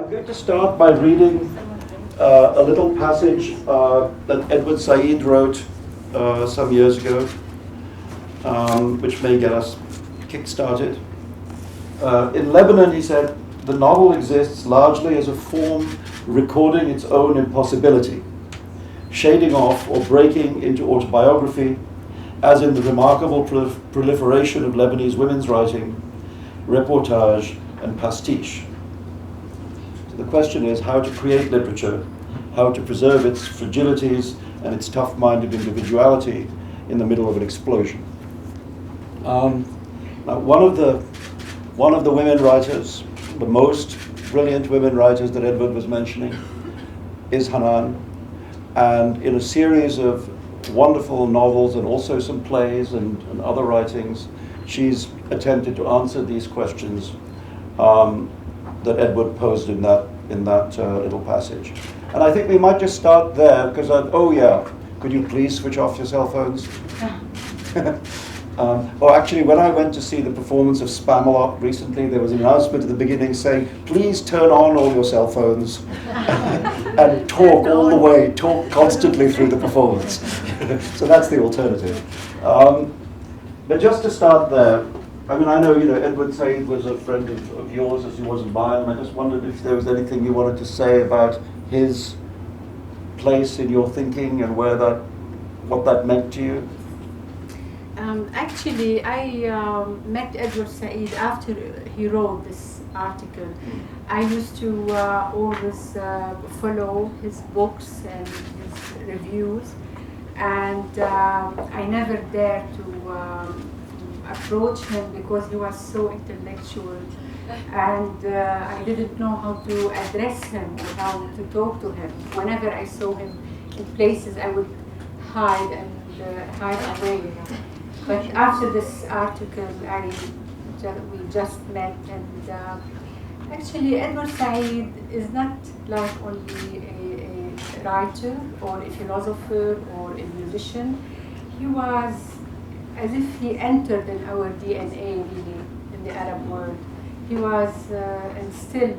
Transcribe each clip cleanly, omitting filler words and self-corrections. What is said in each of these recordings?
I'm going to start by reading a little passage that Edward Said wrote some years ago, which may get us kick-started. In Lebanon, he said, the novel exists largely as a form recording its own impossibility, shading off or breaking into autobiography, as in the remarkable proliferation of Lebanese women's writing, reportage, and pastiche. So the question is how to create literature, how to preserve its fragilities and its tough-minded individuality in the middle of an explosion. Now, one of the women writers, the most brilliant women writers that Edward was mentioning, is Hanan, and in a series of wonderful novels and also some plays and other writings, she's attempted to answer these questions that Edward posed in that little passage. And I think we might just start there, because could you please switch off your cell phones? Or actually, when I went to see the performance of Spamalot recently, there was an announcement at the beginning saying, please turn on all your cell phones and talk all the way, talk constantly through the performance. So that's the alternative. But just to start there, I mean, I know, Edward Said was a friend of yours as he was of mine, and I just wondered if there was anything you wanted to say about his place in your thinking and what that meant to you. Actually, I met Edward Said after he wrote this article. I used to always follow his books and his reviews, and I never dared to approach him because he was so intellectual, and I didn't know how to address him or how to talk to him. Whenever I saw him in places, I would hide away. But after this article, we just met, and actually Edward Said is not like only a writer or a philosopher or a musician. He was as if he entered in our DNA, really, in the Arab world. He was, and still,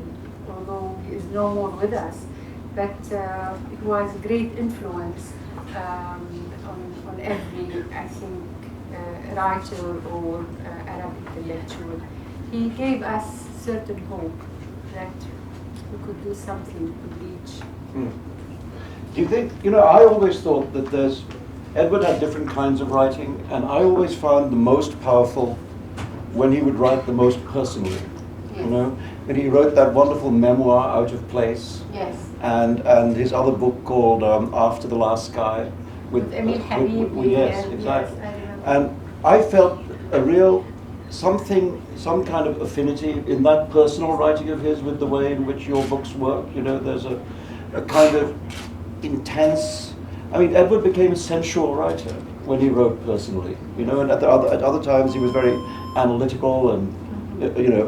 although he is no more with us, but he was a great influence on every, I think, writer or Arab intellectual. He gave us certain hope that we could do something, we could reach. Do you think, I always thought that Edward had different kinds of writing, and I always found the most powerful when he would write the most personally. Yes. And he wrote that wonderful memoir, Out of Place. Yes. And his other book called After the Last Sky. With Emil Habib. Yes, exactly. Yes, and I felt some kind of affinity in that personal writing of his with the way in which your books work. There's a kind of intense. I mean, Edward became a sensual writer when he wrote personally. And at other times he was very analytical and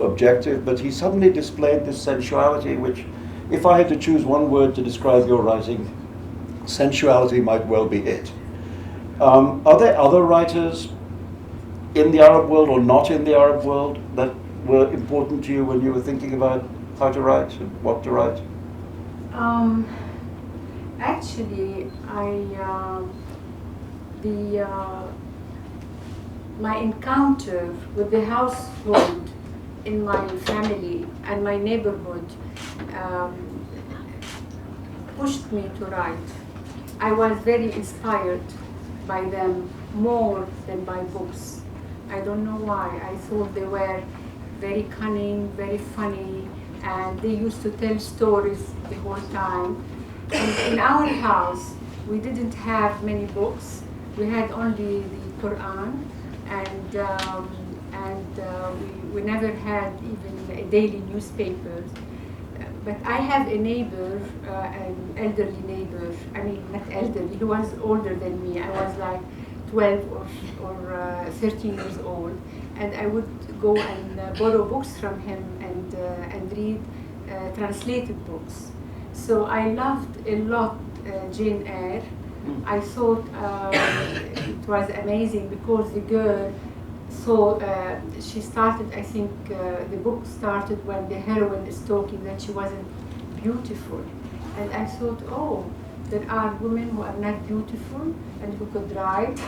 objective. But he suddenly displayed this sensuality, which, if I had to choose one word to describe your writing, sensuality might well be it. Are there other writers in the Arab world or not in the Arab world that were important to you when you were thinking about how to write and what to write? Actually, my encounter with the household in my family and my neighborhood pushed me to write. I was very inspired by them more than by books. I don't know why. I thought they were very cunning, very funny, and they used to tell stories the whole time. And in our house, we didn't have many books. We had only the Quran, and we never had even a daily newspaper. But I have a neighbor, an elderly neighbor. I mean, not elderly, he was older than me. I was like 12 or 13 years old. And I would go and borrow books from him and read translated books. So I loved a lot Jane Eyre. I thought it was amazing because the girl So she started, I think the book started when the heroine is talking that she wasn't beautiful. And I thought, oh, there are women who are not beautiful and who could write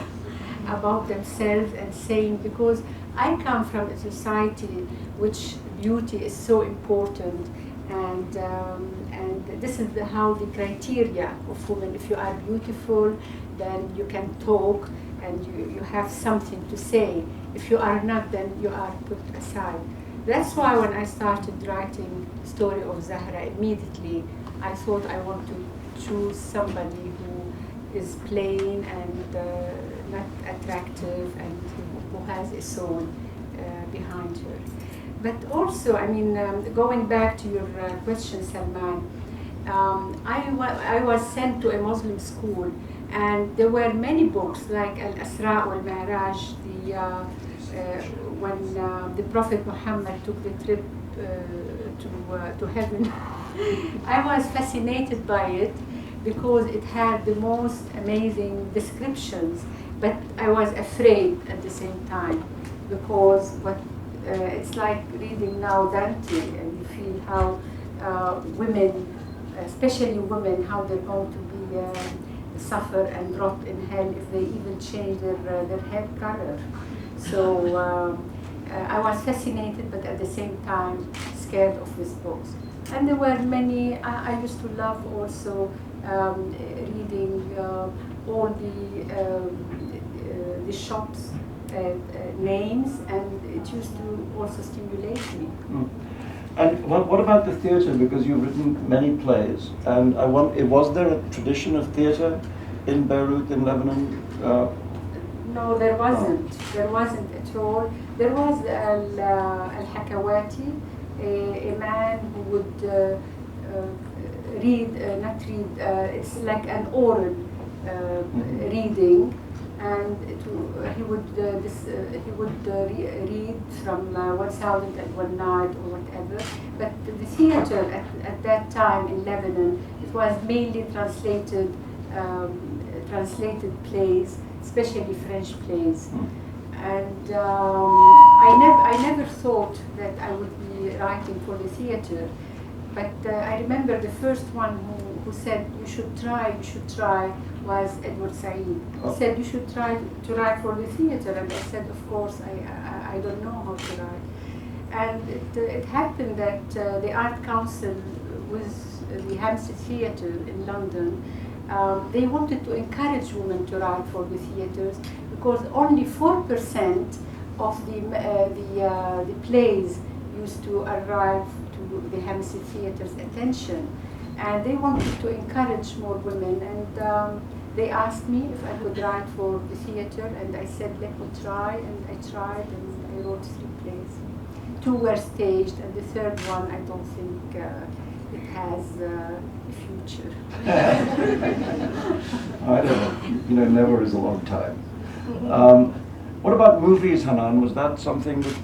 about themselves and saying, because I come from a society which beauty is so important, and this is how the criteria of women. If you are beautiful, then you can talk and you have something to say. If you are not, then you are put aside. That's why when I started writing story of Zahra, immediately I thought I want to choose somebody who is plain and not attractive and who has a soul behind her. But also, I mean, going back to your question, Salman, I was sent to a Muslim school, and there were many books like Al-Asra wal-Mi'raj, when the Prophet Muhammad took the trip to heaven. I was fascinated by it because it had the most amazing descriptions, but I was afraid at the same time, because it's like reading now Dante, and you feel how women, especially women, how they're going to be suffer and rot in hell if they even change their hair color. So I was fascinated, but at the same time scared of these books. And there were many. I used to love also reading all the shops names, and it used to also stimulate me. And what about the theatre? Because you've written many plays, and was there a tradition of theatre in Beirut, in Lebanon? No, there wasn't. There wasn't at all. There was al-Hakawati, a man who would it's like an oral reading, and he would read from 1001 Night or whatever. But the theater at that time in Lebanon, it was mainly translated plays, especially French plays. And I never thought that I would be writing for the theater. But I remember the first one who said, you should try, was Edward Said. He said, you should try to write for the theater. And I said, of course, I don't know how to write. And it happened that the Art Council with the Hampstead Theatre in London, they wanted to encourage women to write for the theatres, because only 4% of the plays used to arrive to the Hampstead Theatre's attention, and they wanted to encourage more women. And they asked me if I could write for the theatre, and I said, let me try. And I tried, and I wrote 3 plays. 2 were staged, and the third one, I don't think it has a future. I don't know. Never is a long time. What about movies, Hanan? Was that something that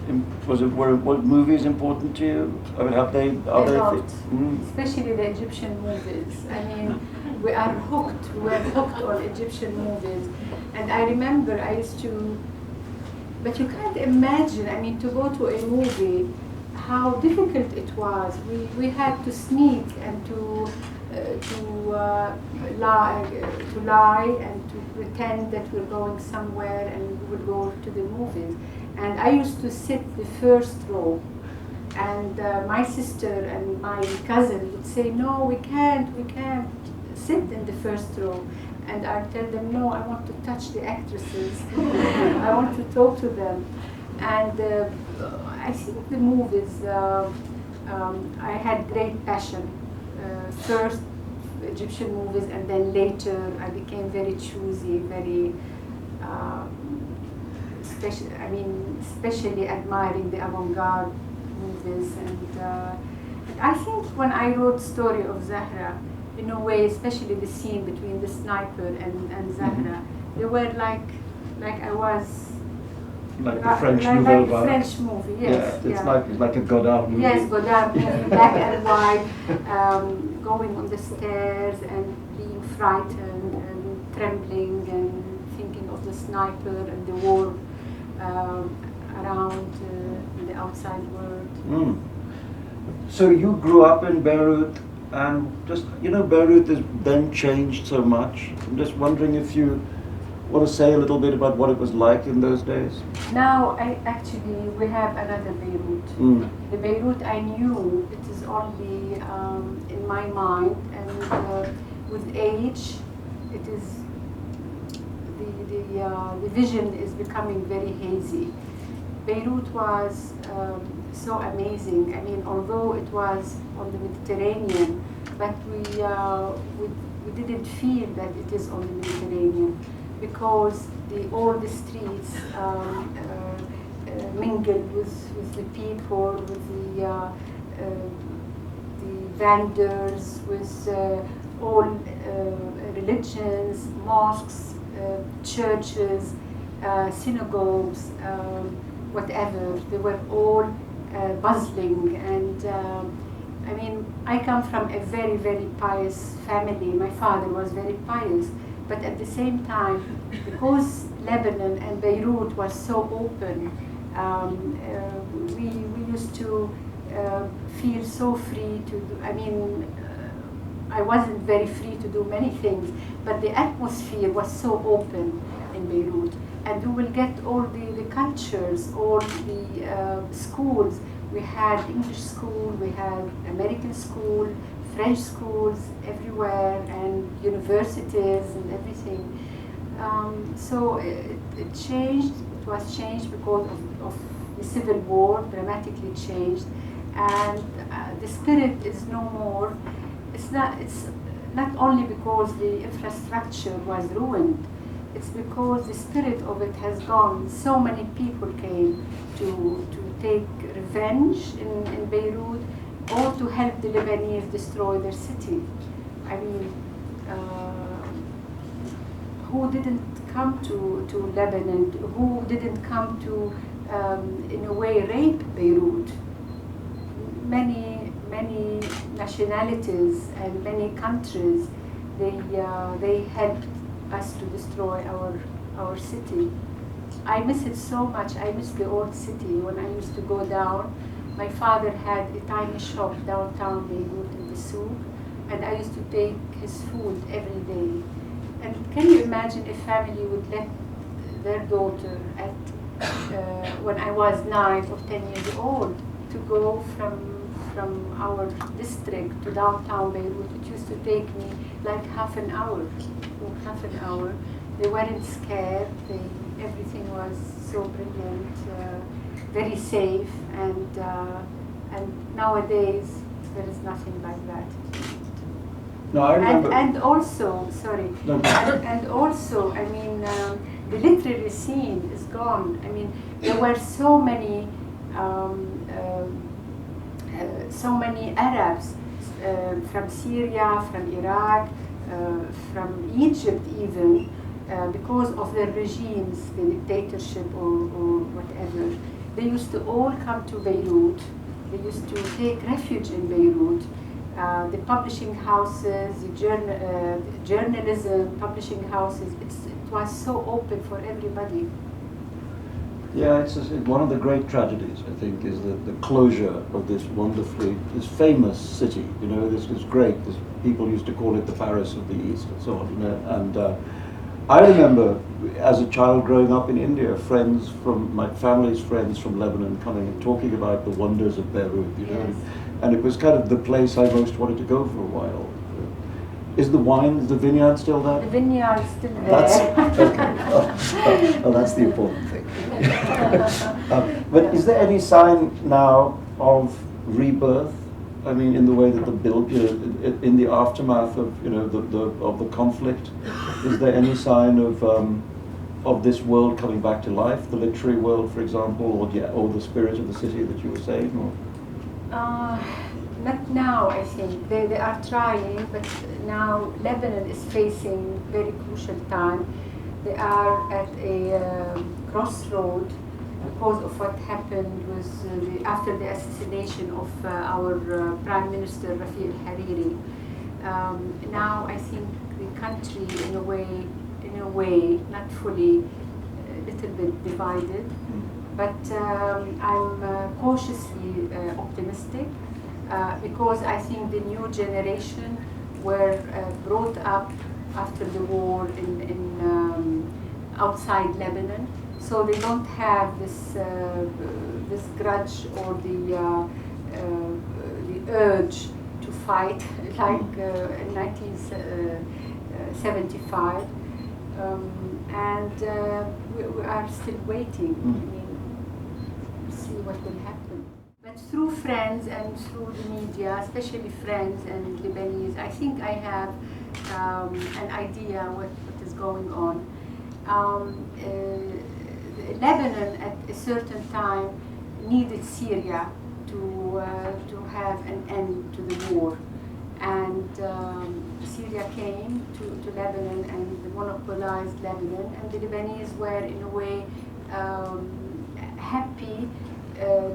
were movies important to you? I mean, are they? Especially the Egyptian movies. I mean, we are hooked. We were hooked on Egyptian movies, and I remember I used to. But you can't imagine. I mean, to go to a movie, how difficult it was. We had to sneak and to lie and to pretend that we're going somewhere, and we would go to the movies. And I used to sit the first row, and my sister and my cousin would say, no, we can't sit in the first row. And I'd tell them, no, I want to touch the actresses. I want to talk to them. And I think the movies, I had great passion. First Egyptian movies, and then later I became very choosy, very especially admiring the avant-garde movies. And I think when I wrote Story of Zahra, in a way, especially the scene between the sniper and Zahra, they were like I was. Like the French nouvelle vague. French movie, yes. Yeah, it's like a Godard movie. Yes, Godard movie, black and white, going on the stairs and being frightened and trembling and thinking of the sniper and the war around in the outside world. So you grew up in Beirut, And just, you know, Beirut has then changed so much. I'm just wondering if you want to say a little bit about what it was like in those days. Now, we have another Beirut. The Beirut I knew, it is only in my mind, and with age, it is the vision is becoming very hazy. Beirut was so amazing. I mean, although it was on the Mediterranean, but we didn't feel that it is on the Mediterranean, because all the streets mingled with the people, with the vendors, with all religions, mosques, churches, synagogues, whatever. They were all bustling, and I mean, I come from a very, very pious family. My father was very pious, but at the same time, because Lebanon and Beirut was so open, we used to feel so free to do. I mean, I wasn't very free to do many things, but the atmosphere was so open in Beirut. And you will get all the cultures, all the schools. We had English school, we had American school, French schools everywhere, and universities and everything. So it changed. It was changed because of the civil war, dramatically changed, and the spirit is no more. It's not only because the infrastructure was ruined. It's because the spirit of it has gone. So many people came to take revenge in Beirut, or to help the Lebanese destroy their city. I mean, who didn't come to Lebanon? Who didn't come to, in a way, rape Beirut? Many nationalities and many countries, they helped us to destroy our city. I miss it so much. I miss the old city. When I used to go down, my father had a tiny shop downtown Beirut in the souk, and I used to take his food every day. And can you imagine a family would let their daughter when I was 9 or 10 years old to go from our district to downtown Beirut? It used to take me like half an hour. They weren't scared. Everything was so brilliant, very safe, and nowadays there is nothing like that. No, I remember. And also, sorry. No. And also, I mean, the literary scene is gone. I mean, there were so many Arabs from Syria, from Iraq, from Egypt even, because of their regimes, the dictatorship or whatever. They used to all come to Beirut. They used to take refuge in Beirut. The publishing houses, the journalism, publishing houses, it was so open for everybody. Yeah, it's one of the great tragedies, I think, is the closure of this famous city. You know, this is great. People used to call it the Paris of the East and so on. You know, and I remember as a child growing up in India, friends from my family's friends from Lebanon coming and talking about the wonders of Beirut. You know, Yes. and it was kind of the place I most wanted to go for a while. Is the vineyard still there? The vineyard is still there. That's okay. Oh, that's the important thing. But is there any sign now of rebirth? I mean, in the way that in the aftermath of the conflict, is there any sign of this world coming back to life? The literary world, for example, or the spirit of the city that you were saying, or? Not now, I think. They are trying, but now Lebanon is facing very crucial time. They are at a crossroad because of what happened after the assassination of our Prime Minister Rafi al-Hariri. Now I think the country, in a way, not fully, a little bit divided. But I'm cautiously optimistic. because I think the new generation were brought up after the war in outside Lebanon, so they don't have this grudge or the urge to fight like in 1975, and we are still waiting. I mean, see what will happen. But through friends and through the media, especially friends and Lebanese, I think I have an idea what is going on. Lebanon at a certain time needed Syria to have an end to the war, and Syria came to Lebanon and monopolized Lebanon, and the Lebanese were in a way happy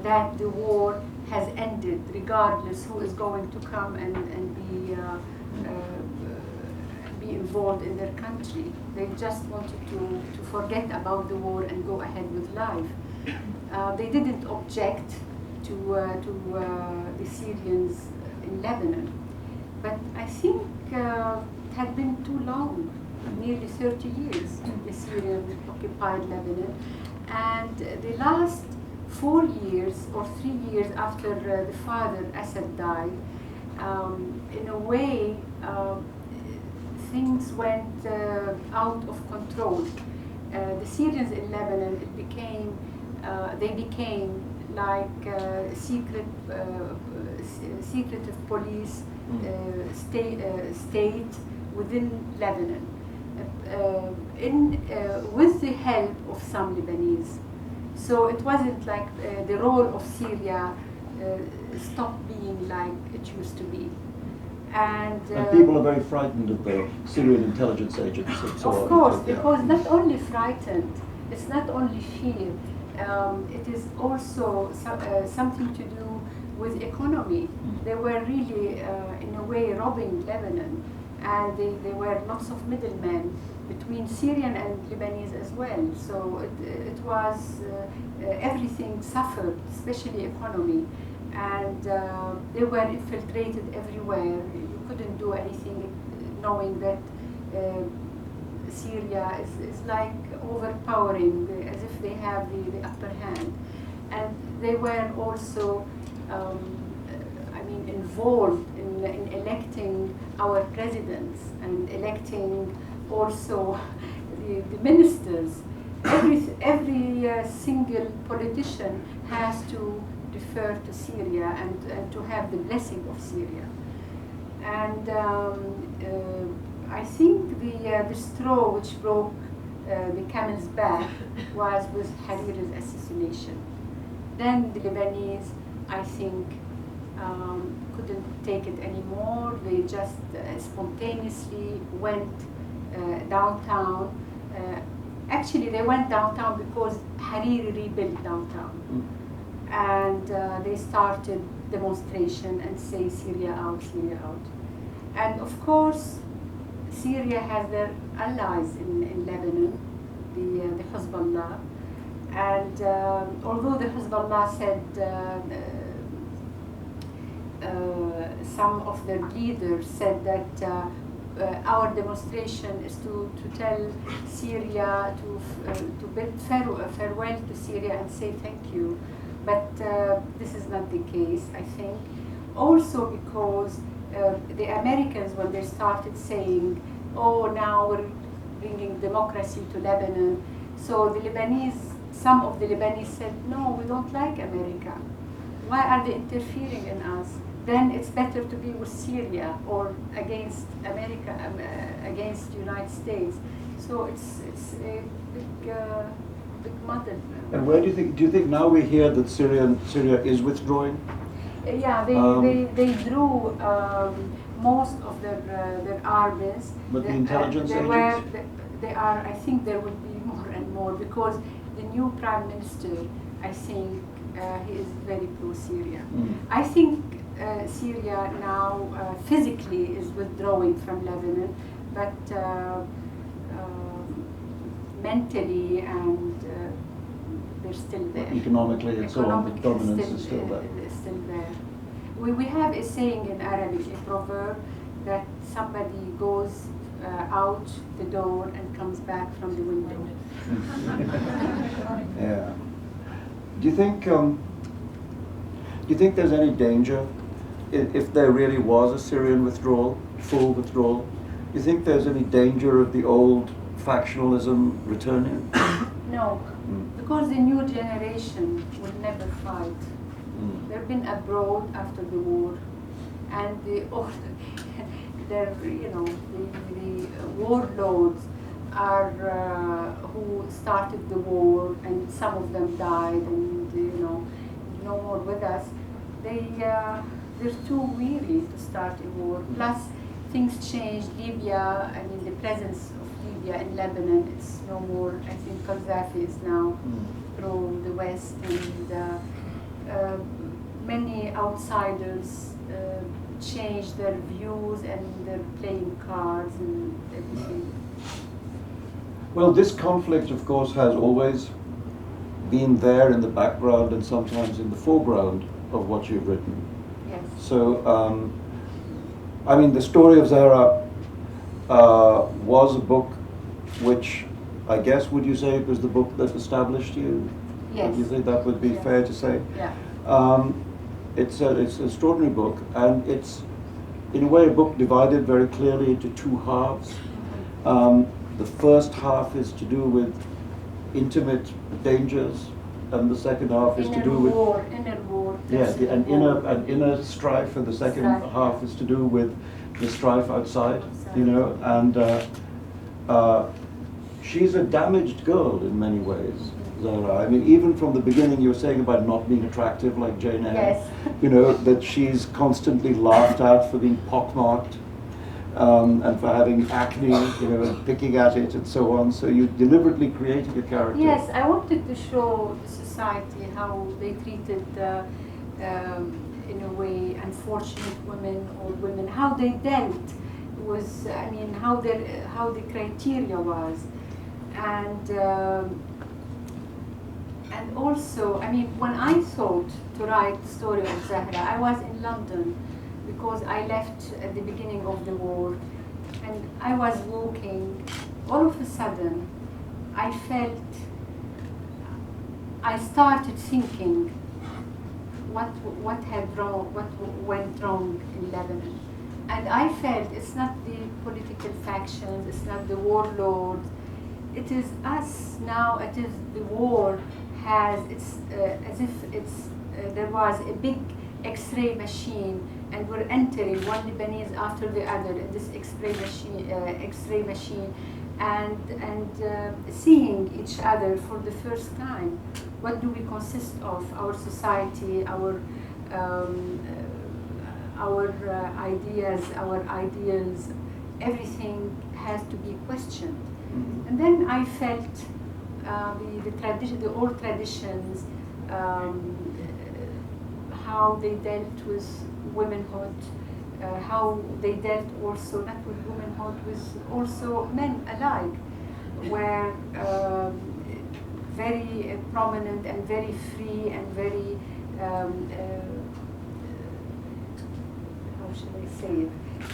that the war has ended, regardless who is going to come and be involved in their country. They just wanted to forget about the war and go ahead with life. They didn't object to the Syrians in Lebanon. But I think it had been too long, nearly 30 years, the Syrians occupied Lebanon. And the last 4 years or 3 years after the father, Assad, died, in a way, things went out of control. The Syrians in Lebanon, they became like secretive police state within Lebanon, with the help of some Lebanese. So it wasn't like the role of Syria stopped being like it used to be. And people are very frightened of the Syrian intelligence agents and so on. Of course, because not only frightened, it's not only fear, it is also something to do with economy. They were really, in a way, robbing Lebanon, and there were lots of middlemen between Syrian and Lebanese as well. So it was, everything suffered, especially economy. And they were infiltrated everywhere. You couldn't do anything knowing that Syria is like overpowering, as if they have the upper hand. And they were also, involved in electing our presidents and electing also the ministers. Every single politician has to refer to Syria and to have the blessing of Syria. And I think the straw which broke the camel's back was with Hariri's assassination. Then the Lebanese, I think, couldn't take it anymore. They just spontaneously went downtown. Actually, they went downtown because Hariri rebuilt downtown. And they started demonstration and say Syria out, Syria out. And of course, Syria has their allies in Lebanon, the Hezbollah. And although the Hezbollah said some of their leaders said that our demonstration is to tell Syria to bid farewell to Syria and say thank you. But this is not the case, I think. Also because the Americans, when they started saying, oh, now we're bringing democracy to Lebanon, so the Lebanese, some of the Lebanese said, no, we don't like America. Why are they interfering in us? Then it's better to be with Syria or against America, against the United States. So it's a big muddle. And where do you think now we hear that Syria is withdrawing? Yeah, they drew most of their armies. But the intelligence agents? I think there will be more and more because the new prime minister, I think, he is very pro-Syria. I think Syria now physically is withdrawing from Lebanon, but mentally and they're still there. Economically and so on, the dominance is still there. Still there. we have a saying in Arabic, a proverb, that somebody goes out the door and comes back from the window. Yeah. Do you think there's any danger if there really was a Syrian withdrawal, full withdrawal? Do you think there's any danger of the old factionalism returning? No, because the new generation will never fight. They've been abroad after the war, and the warlords are who started the war, and some of them died, and no more with us. They're too weary to start a war. Plus, things changed. Libya, I mean, the presence of Libya in Lebanon, it's no more. I think Gaddafi is now through the West, and many outsiders change their views, and they're playing cards and everything. Well, this conflict, of course, has always been there in the background and sometimes in the foreground of what you've written. Yes. So, I mean, the story of Zahra was a book which, I guess, would you say it was the book that established you? Yes. Would you think that would be fair to say? Yeah. It's an extraordinary book, and it's, in a way, a book divided very clearly into two halves. The first half is to do with intimate dangers, and the second half is to do with inner war. yes, an inner strife, and the second half is to do with the strife outside. And she's a damaged girl in many ways, Zahra. I mean, even from the beginning, you were saying about not being attractive like Jane Eyre. Yes. That she's constantly laughed at for being pockmarked. And for having acne, and picking at it and so on. So you deliberately created a character. Yes, I wanted to show the society how they treated, in a way, unfortunate women or women, how they dealt with, I mean, how the criteria was, and also, I mean, when I thought to write the story of Zahra, I was in London, because I left at the beginning of the war, and I was walking. All of a sudden, I started thinking, what went wrong in Lebanon, and I felt it's not the political factions, it's not the warlords, it is us now. It is the war has as if there was a big X-ray machine, and we're entering one Lebanese after the other in this X-ray machine, and seeing each other for the first time. What do we consist of? Our society, our ideas, our ideals. Everything has to be questioned. And then I felt the old traditions. How they dealt with womanhood, how they dealt also not with womanhood, with also men alike, were very prominent and very free and very, how should I say it?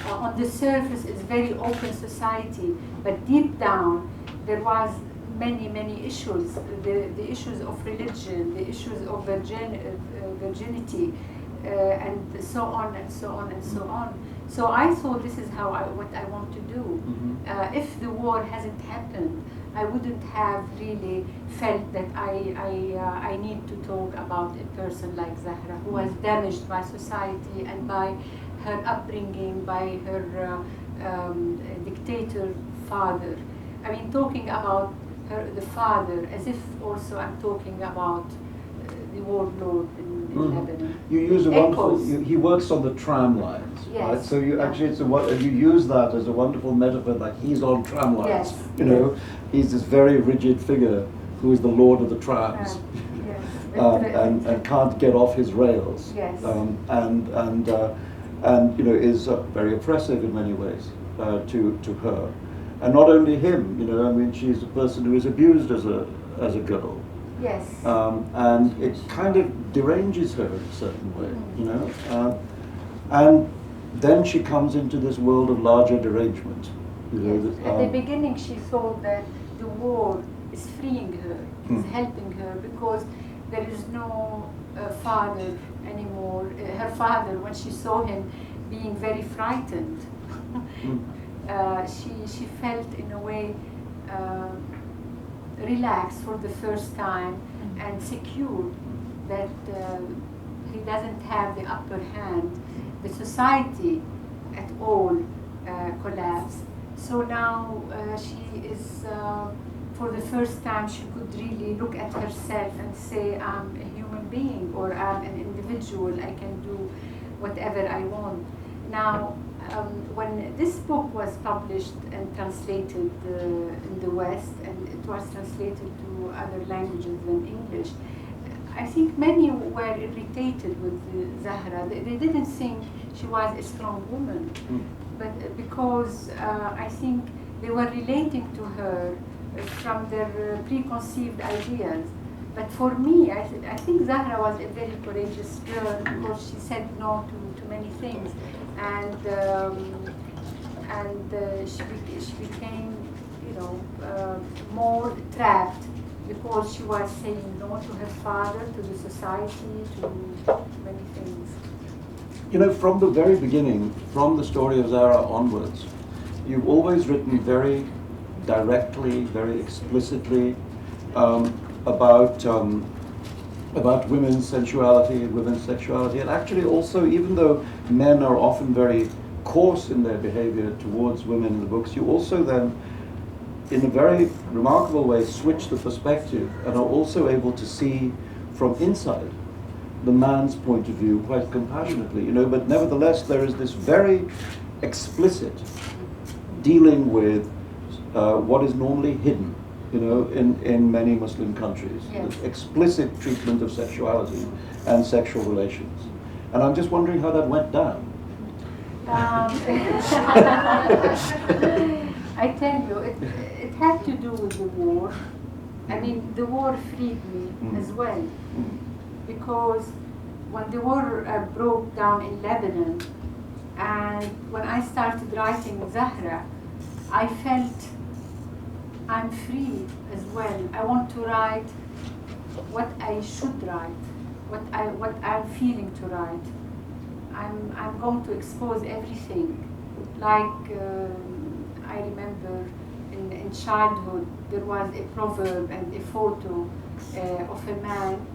On the surface, it's very open society, but deep down there was many issues, the issues of religion, the issues of virginity, and so on and so on and so on. So I thought this is what I want to do. If the war hasn't happened, I wouldn't have really felt that I need to talk about a person like Zahra, who was damaged by society and by her upbringing, by her dictator father. I mean, talking about the father, as if also I'm talking about the warlord in Lebanon. You use a wonderful. He works on the tram lines, yes. right? So you actually, you use that as a wonderful metaphor. Like he's on tram lines. Yes. He's this very rigid figure who is the lord of the trams, and can't get off his rails. Yes. And is very oppressive in many ways to her. And not only him, I mean, she's a person who is abused as a girl. Yes. And it kind of deranges her in a certain way, And then she comes into this world of larger derangement. You know, Yes. At the beginning, she thought that the war is freeing her, is helping her, because there is no father anymore. Her father, when she saw him being very frightened, she felt in a way relaxed for the first time and secure that he doesn't have the upper hand. The society at all collapsed. So now she is, for the first time, she could really look at herself and say, I'm a human being, or I'm an individual, I can do whatever I want. Now, when this book was published and translated in the West, and it was translated to other languages than English, I think many were irritated with Zahra. They didn't think she was a strong woman, but because I think they were relating to her from their preconceived ideas. But for me, I think Zahra was a very courageous girl because she said no to many things, and she became, you know, more trapped because she was saying no to her father, to the society, to many things. You know, from the very beginning, from the story of Zahra onwards, you've always written very directly, very explicitly about women's sensuality, women's sexuality, and actually also, even though men are often very coarse in their behavior towards women in the books, you also then, in a very remarkable way, switch the perspective and are also able to see from inside the man's point of view quite compassionately, you know, but nevertheless there is this very explicit dealing with what is normally hidden, you know, in many Muslim countries. Yes. This explicit treatment of sexuality and sexual relations. And I'm just wondering how that went down. I tell you, it had to do with the war. I mean, the war freed me as well. Because when the war broke down in Lebanon, and when I started writing Zahra, I felt I'm free as well. I want to write what I should write, what I'm feeling to write. I'm going to expose everything. Like I remember in childhood there was a proverb and a photo of a man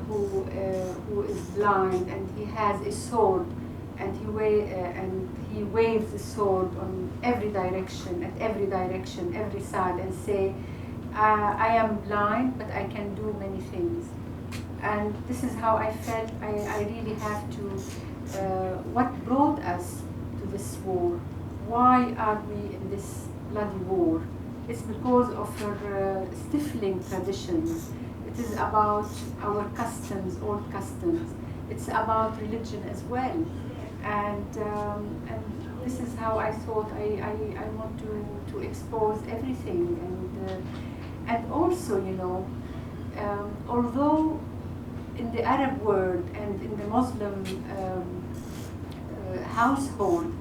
who is blind, and he has a sword, and he waves the sword on every direction, every side, and say, I am blind, but I can do many things. And this is how I felt. I really have to, what brought us to this war? Why are we in this bloody war? It's because of her stifling traditions. It is about our customs, old customs. It's about religion as well. And this is how I thought I want to expose everything. And also, you know, although in the Arab world and in the Muslim household.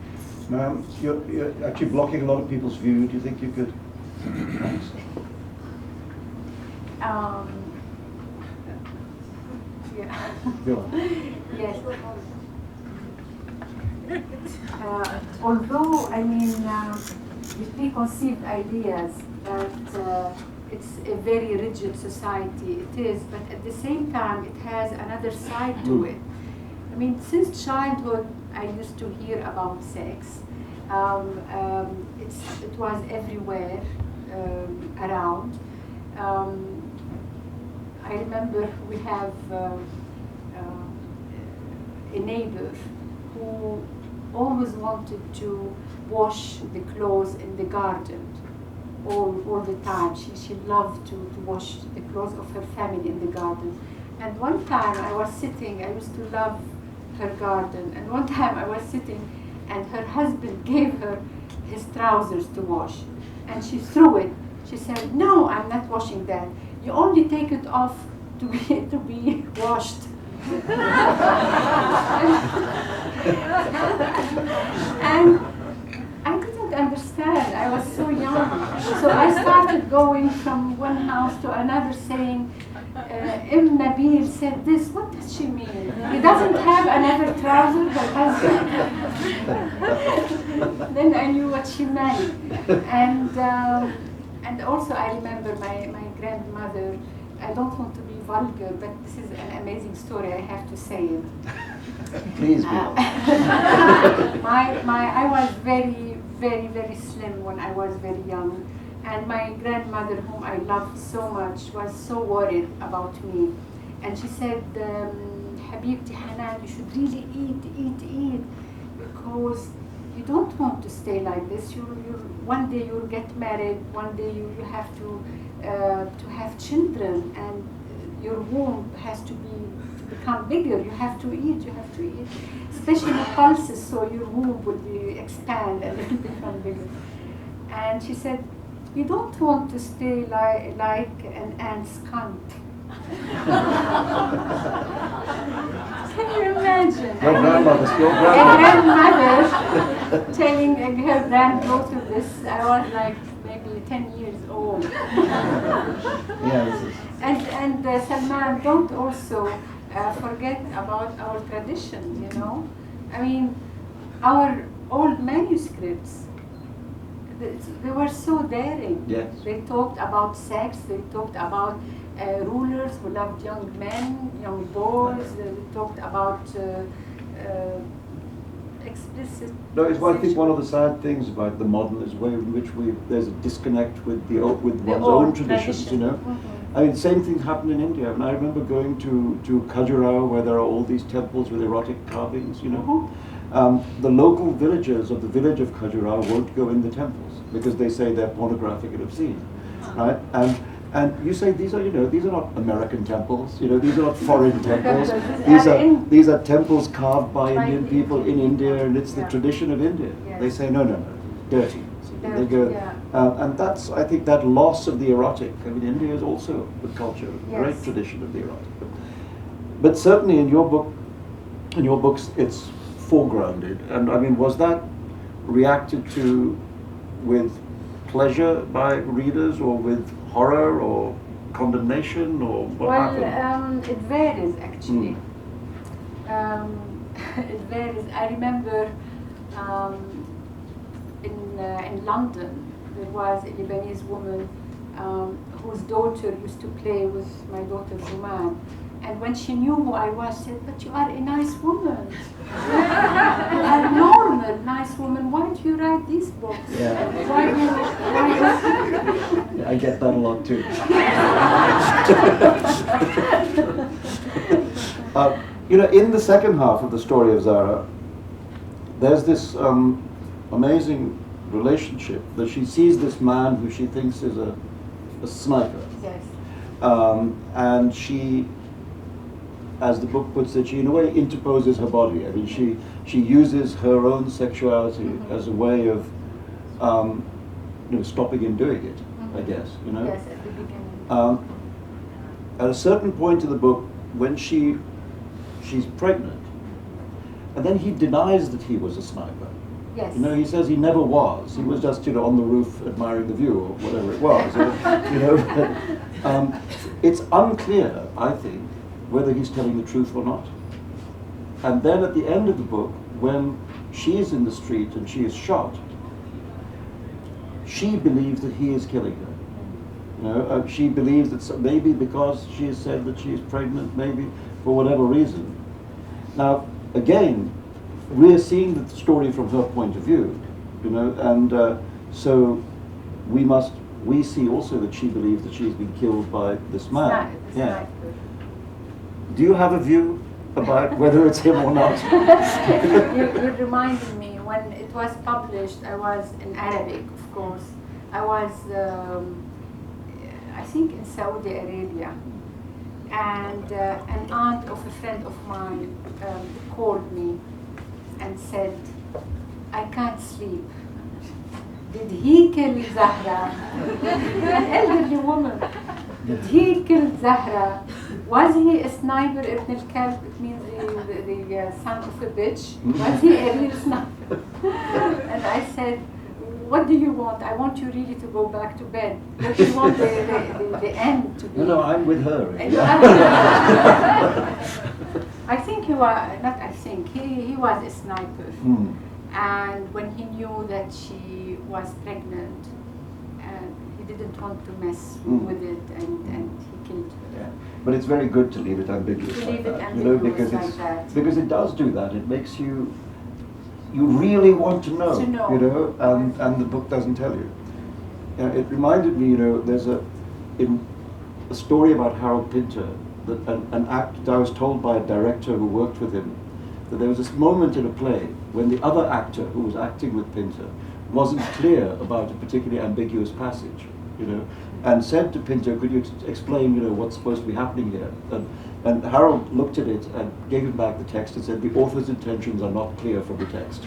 Ma'am, you're actually blocking a lot of people's view. Do you think you could? Thanks. Yeah. Go on. Yes. Although, I mean, the preconceived ideas that it's a very rigid society, it is, but at the same time, it has another side to it. I mean, since childhood, I used to hear about sex. It was everywhere around. I remember we have a neighbor who always wanted to wash the clothes in the garden all the time. She loved to wash the clothes of her family in the garden. And one time I was sitting, I used to love her garden, and one time I was sitting and her husband gave her his trousers to wash. And she threw it. She said, no, I'm not washing that. You only take it off to be washed. And I didn't understand. I was so young. So I started going from one house to another saying, Nabil said this, what does she mean? He doesn't have another trouser, her husband. Then I knew what she meant. And also I remember my grandmother, I don't want to be vulgar, but this is an amazing story, I have to say it. Please be. I was very, very, very slim when I was very young. And my grandmother, whom I loved so much, was so worried about me. And she said, Habibti Hanan, you should really eat, because you don't want to stay like this. One day you'll get married, one day you have to have children, and your womb has to become bigger. You have to eat, especially pulses, so your womb will expand and it will become bigger. And she said, you don't want to stay like an ant's cunt. Can you imagine? Your grandmother telling her granddaughter this. I was like maybe 10 years old. Yes. And Salman, don't also forget about our tradition, you know? I mean, our old manuscripts, they were so daring. Yes. They talked about sex, they talked about rulers who loved young men, young boys, they talked about explicit. No, it's I think one of the sad things about the modern is the way in which there's a disconnect with one's own traditions, you know. Mm-hmm. I mean, same thing happened in India. And I remember going to Khajuraho, where there are all these temples with erotic carvings, you know. Mm-hmm. The local villagers of the village of Khajuraho won't go in the temples because they say they're pornographic and obscene, right? And you say these are not American temples, you know, these are not foreign temples. These are temples carved by Indian people in India, and it's the tradition of India. Yes. They say no, dirty. They go, yeah. and that's, I think, that loss of the erotic. I mean, India is also the culture, Yes. great tradition of the erotic. But certainly in your books, it's foregrounded. And I mean, was that reacted to with pleasure by readers, or with horror, or condemnation, or what happened? It varies actually. It varies. I remember in London there was a Lebanese woman whose daughter used to play with my daughter Zuman. And when she knew who I was, said, "But you are a nice woman. You are a normal, nice woman. Why do you write these books? Yeah. Why I get that a lot too. You know, in the second half of the story of Zahra, there's this amazing relationship that she sees this man who she thinks is a sniper. Yes. And she, as the book puts it, she in a way interposes her body. I mean, she uses her own sexuality as a way of stopping him doing it, I guess, you know. Yes, at the beginning. At a certain point in the book, when she's pregnant, and then he denies that he was a sniper. Yes. You know, he says he never was. He was just, on the roof admiring the view, or whatever it was. You know, it's unclear, I think, whether he's telling the truth or not. And then at the end of the book, when she is in the street and she is shot, she believes that he is killing her. You know, she believes that maybe because she has said that she is pregnant, maybe for whatever reason. Now, again, we're seeing the story from her point of view, you know, and so we see also that she believes that she's been killed by this man. Yeah. Do you have a view about whether it's him or not? You reminded me, when it was published, I was in Arabic, of course. I was, I think, in Saudi Arabia. And an aunt of a friend of mine called me and said, "I can't sleep. Did he kill Zahra?" An elderly woman. Did he kill Zahra? Was he a sniper ibn al-Kalb? It means the son of a bitch? Was he a real sniper? And I said, what do you want? I want you really to go back to bed. What do you want the end to be? No, I'm with her. I think he was, not I think, he was a sniper. Mm. And when he knew that she was pregnant, he didn't want to mess with it, and he killed her. Yeah. But it's very good to leave it ambiguous like that, you know, because it does do that. It makes you really want to know, you know, and the book doesn't tell you. It reminded me, you know, there's a story about Harold Pinter, that an act I was told by a director who worked with him, that there was this moment in a play when the other actor who was acting with Pinter wasn't clear about a particularly ambiguous passage, you know, and said to Pinter, could you explain, you know, what's supposed to be happening here? And Harold looked at it and gave him back the text and said, the author's intentions are not clear from the text.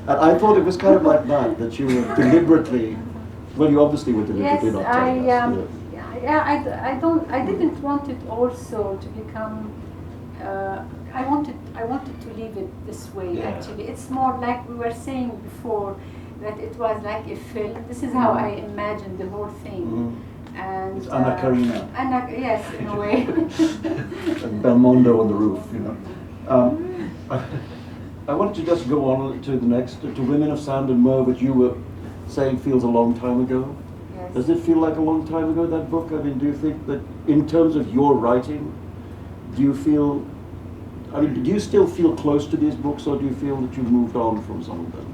And I thought it was kind of like that you were deliberately, well, you obviously were deliberately not telling us. I didn't want it also to become, I wanted to leave it this way, actually. It's more like we were saying before, that it was like a film. This is how I imagined the whole thing. And it's Anna Karina. Yes, in a way. And Belmondo on the roof, you know. I wanted to just go on to the next, to Women of Sand and Myrrh, which you were saying feels a long time ago. Yes. Does it feel like a long time ago, that book? I mean, do you think that in terms of your writing, do you feel, I mean, do you still feel close to these books, or do you feel that you've moved on from some of them?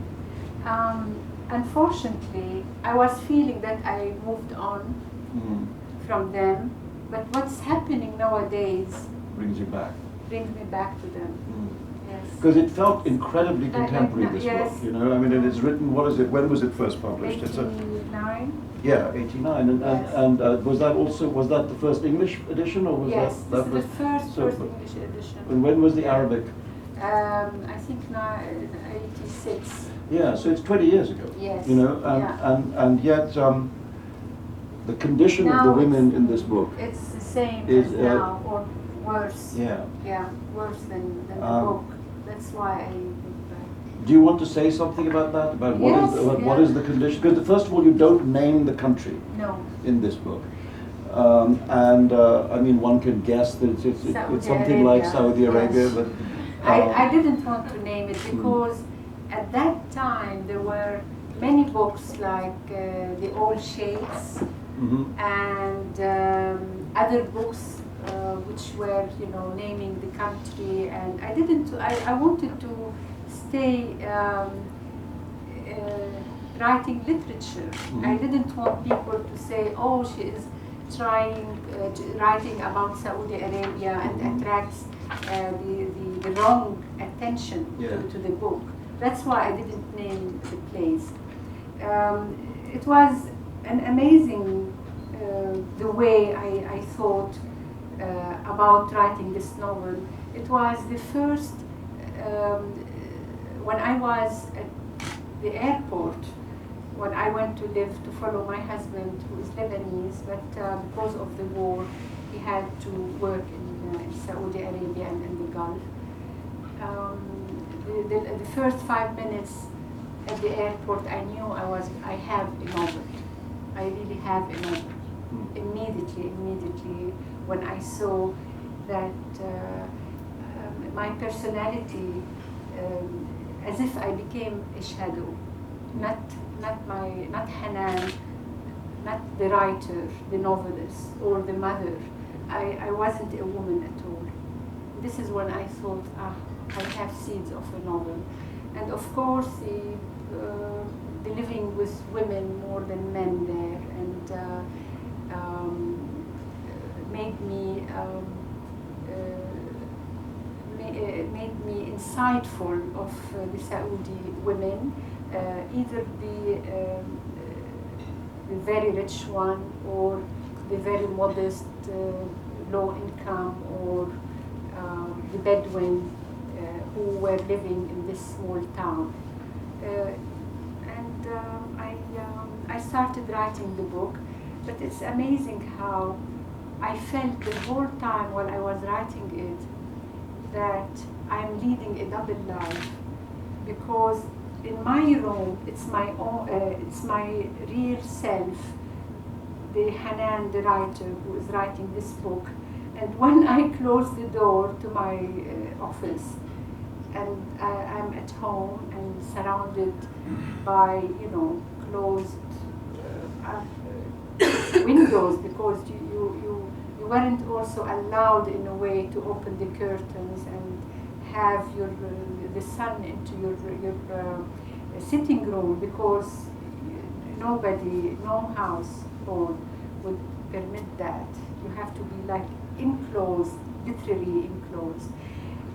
Unfortunately, I was feeling that I moved on from them, but what's happening nowadays brings you back. Brings me back to them. Yes. Because it felt incredibly contemporary, this book, you know. I mean, it is written, what is it, when was it first published? 89. Yeah, 89. And was that the first English edition, or was that that was the first English edition. And when was the Arabic? I think now 86. Yeah, so it's 20 years ago. Yes. You know, and yet the condition of the women in this book it's the same as now, or worse. Yeah. Yeah, worse than the book. That's why I. Do you want to say something about that? About what is the condition? Because first of all, you don't name the country. No. In this book. I mean, one can guess that it's something like Saudi Arabia, but I didn't want to name it because at that time there were many books like The Old Sheikhs and other books which were, you know, naming the country, and I didn't. I wanted to stay writing literature. I didn't want people to say, "Oh, she is trying writing about Saudi Arabia," and attracts the wrong attention to the book. That's why I didn't name the place. It was an amazing the way I thought about writing this novel. It was the first, when I was at the airport, when I went to live to follow my husband, who is Lebanese, but because of the war, he had to work in Saudi Arabia and in the Gulf. The first 5 minutes at the airport, I knew I have a novel. I really have a novel. Immediately, when I saw that my personality, as if I became a shadow, not Hanan, not the writer, the novelist, or the mother. I wasn't a woman at all. This is when I thought, I have seeds of a novel. And of course, the living with women more than men there, and made me insightful of the Saudi women, either the very rich one or the very modest, low income, or the Bedouin who were living in this small town. I started writing the book, but it's amazing how I felt the whole time while I was writing it that I'm leading a double life, because in my room it's my own, it's my real self, the Hanan, the writer who is writing this book. And when I close the door to my office, and I'm at home and surrounded by, you know, closed windows, because you weren't also allowed in a way to open the curtains and have the sun into your sitting room, because nobody, no household would permit that. You have to be like enclosed, literally enclosed.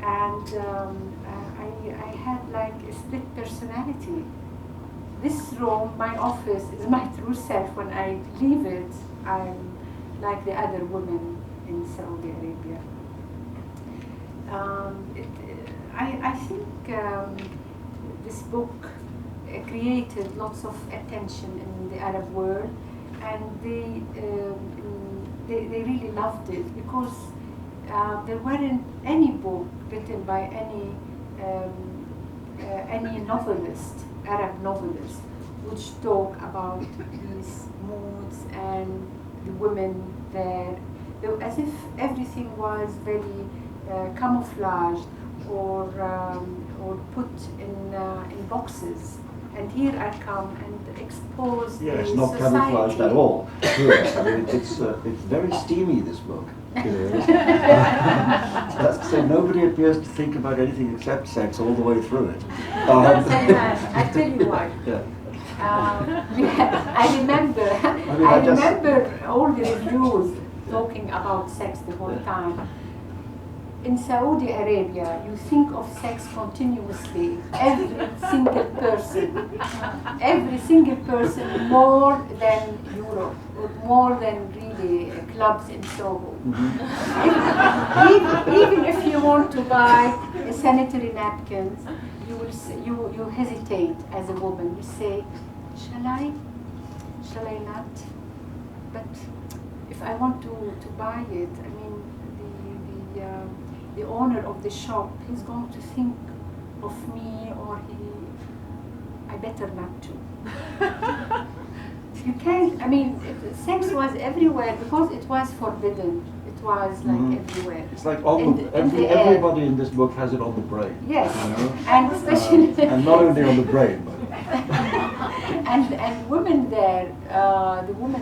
And I had like a split personality. This room, my office, is my true self. When I leave it, I'm like the other women in Saudi Arabia. I think this book created lots of attention in the Arab world, and they really loved it, because there weren't any book written by any novelist, Arab novelist, which talk about these moods and the women there, as if everything was very camouflaged or put in boxes. And here I come and expose the it's not society. camouflaged at all. Here, I mean, it's very steamy, this book. You know. So nobody appears to think about anything except sex all the way through it. I tell you why. Yeah. I remember. I remember all the reviews talking about sex the whole time. In Saudi Arabia, you think of sex continuously. Every single person, more than Europe, or more than really clubs in Soho. Even if you want to buy sanitary napkins, you hesitate as a woman. You say, shall I not? But if I want to buy it, I mean, the owner of the shop, he's going to think of me, or I better not to. You can't, I mean, sex was everywhere because it was forbidden. It was like everywhere. It's like everybody in this book has it on the brain. Yes, you know? and especially... and not only on the brain, but... and women there, the women,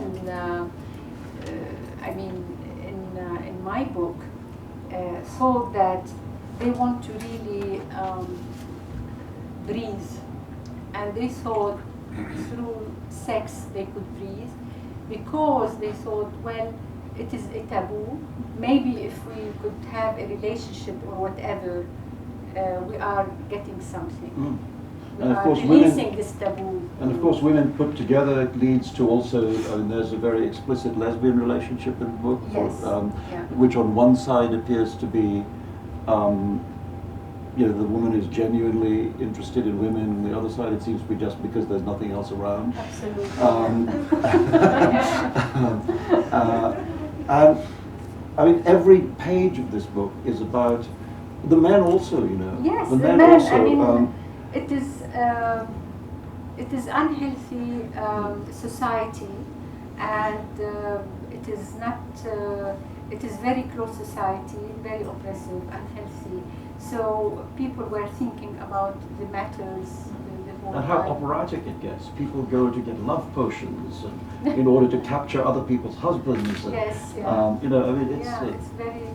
I mean, in my book, thought that they want to really breathe, and they thought through sex they could breathe, because they thought, well, it is a taboo. Maybe if we could have a relationship or whatever, we are getting something. We and of are course releasing this taboo. And of course, women put together leads to also, I mean, there's a very explicit lesbian relationship in the book, Yes. which on one side appears to be, you know, the woman is genuinely interested in women, and the other side it seems to be just because there's nothing else around. Absolutely. And I mean, every page of this book is about the men also, you know. Yes, the men men, also. I mean, it is unhealthy society, and it is not. It is very closed society, very oppressive, unhealthy. So people were thinking about the matters. And how operatic it gets. People go to get love potions in order to capture other people's husbands. And, yes, yeah. you know, I mean, it's very.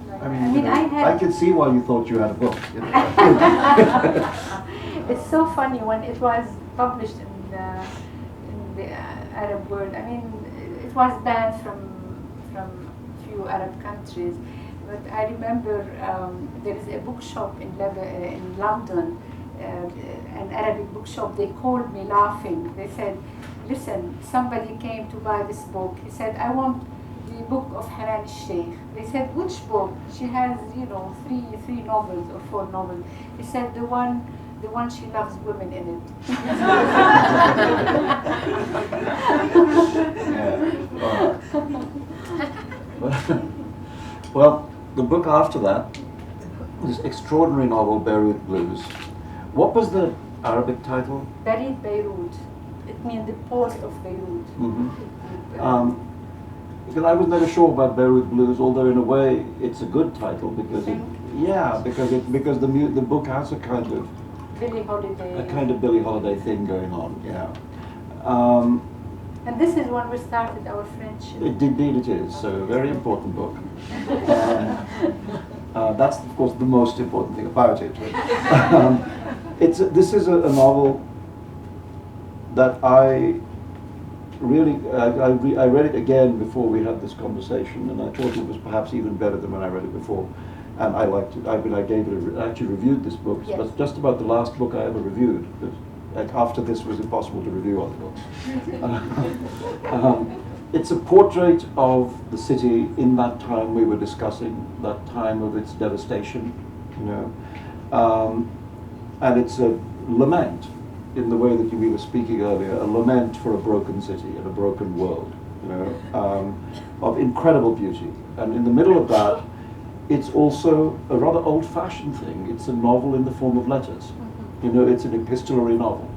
Like, I mean, you know, I can see why you thought you had a book. You know. It's so funny when it was published in the Arab world. I mean, it was banned from few Arab countries. But I remember there is a bookshop in London, an Arabic bookshop. They called me laughing. They said, "Listen, somebody came to buy this book." He said, "I want the book of Hanan al-Shaykh." They said, "Which book?" She has, you know, three novels or 4 novels. He said, the one she loves women in it. Well, the book after that, this extraordinary novel, Beirut Blues. What was the Arabic title? Beirut. It means the port of Beirut. Because I was never sure about Beirut Blues, although in a way it's a good title because because the book has a kind of Billie Holiday thing going on. Yeah. And this is when we started our friendship. Indeed it is. So a very important book. That's of course the most important thing about it. This is a novel that I really, I read it again before we had this conversation, and I thought it was perhaps even better than when I read it before, and I liked it. I gave it. I actually reviewed this book. Yes. But just about the last book I ever reviewed. Like after this, it was impossible to review other books. It's a portrait of the city in that time we were discussing, that time of its devastation, you know, and it's a lament. In the way that we were speaking earlier, a lament for a broken city and a broken world, you know, of incredible beauty. And in the middle of that, it's also a rather old-fashioned thing. It's a novel in the form of letters. You know, it's an epistolary novel.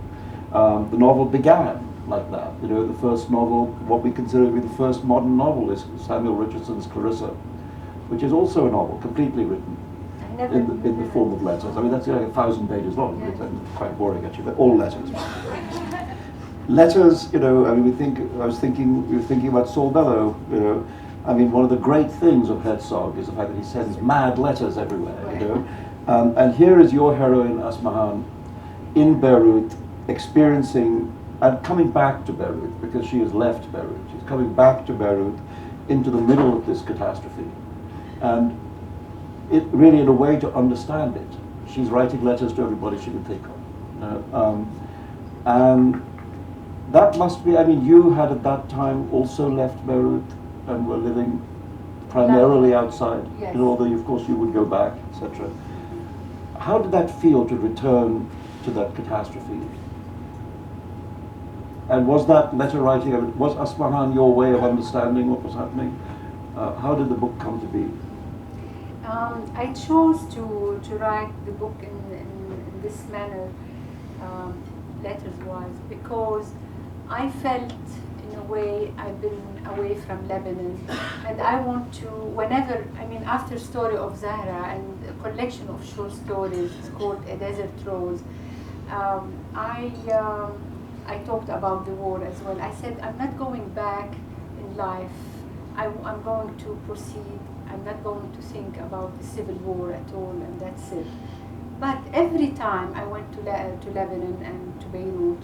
The novel began like that. You know, the first novel, what we consider to be the first modern novel, is Samuel Richardson's Clarissa, which is also a novel, completely written in the form of letters. I mean, that's like 1,000 pages long. It's quite boring actually, but all letters. Letters, you know. I mean, we were thinking about Saul Bellow. You know, I mean, one of the great things of Herzog is the fact that he sends mad letters everywhere. You know, and here is your heroine Asmahan in Beirut, experiencing and coming back to Beirut because she has left Beirut. She's coming back to Beirut into the middle of this catastrophe, and it really, in a way, to understand it, she's writing letters to everybody she can think of. And that must be, I mean, you had at that time also left Beirut and were living primarily outside, yes. You know, although of course you would go back, etc. How did that feel to return to that catastrophe? And was that letter writing, was Asmahan your way of understanding what was happening? How did the book come to be? I chose to write the book in this manner, letters-wise, because I felt, in a way, I've been away from Lebanon, and I want to, whenever, I mean, after Story of Zahra and a collection of short stories, it's called A Desert Rose, I talked about the war as well. I said, I'm not going back in life. I'm going to proceed. I'm not going to think about the civil war at all, and that's it. But every time I went to Lebanon and to Beirut,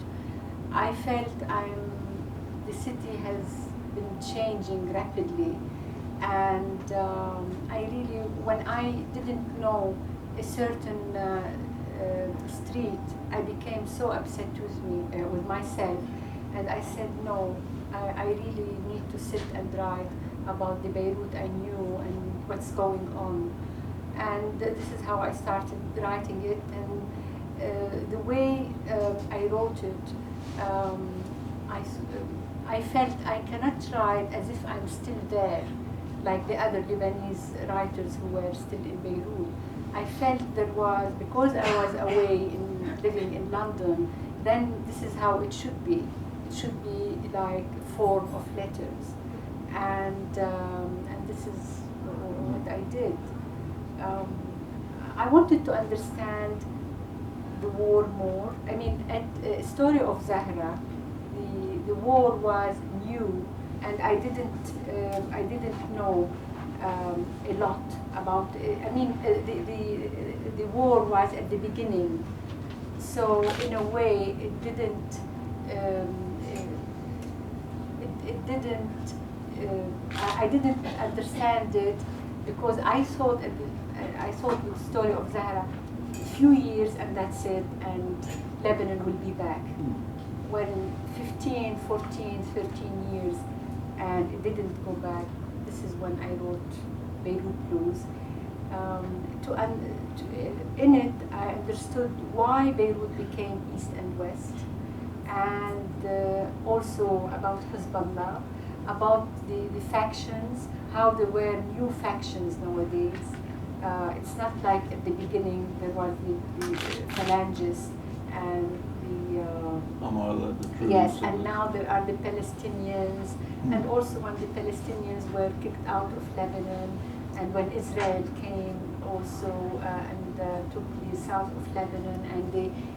I felt the city has been changing rapidly, and I really, when I didn't know a certain street, I became so upset with myself, and I said, no, I really need to sit and write about the Beirut I knew and what's going on. And this is how I started writing it, and the way I wrote it, I felt I cannot write as if I'm still there, like the other Lebanese writers who were still in Beirut. I felt there was, because I was away living in London, then this is how it should be. It should be like form of letters. And this is what I did. I wanted to understand the war more. I mean, at Story of Zahra, the war was new, and I didn't know a lot about it. I mean, the war was at the beginning, so in a way it didn't. I didn't understand it because I thought the Story of Zahra a few years and that's it, and Lebanon will be back. When 15, 14, 13 years, and it didn't go back. This is when I wrote Beirut Blues. In it, I understood why Beirut became East and West, and also about Hezbollah. about the factions, how there were new factions nowadays. It's not like at the beginning there was the phalangists and the Druze. yes, and now there are the Palestinians, and also when the Palestinians were kicked out of Lebanon, and when Israel came also and took the south of Lebanon, and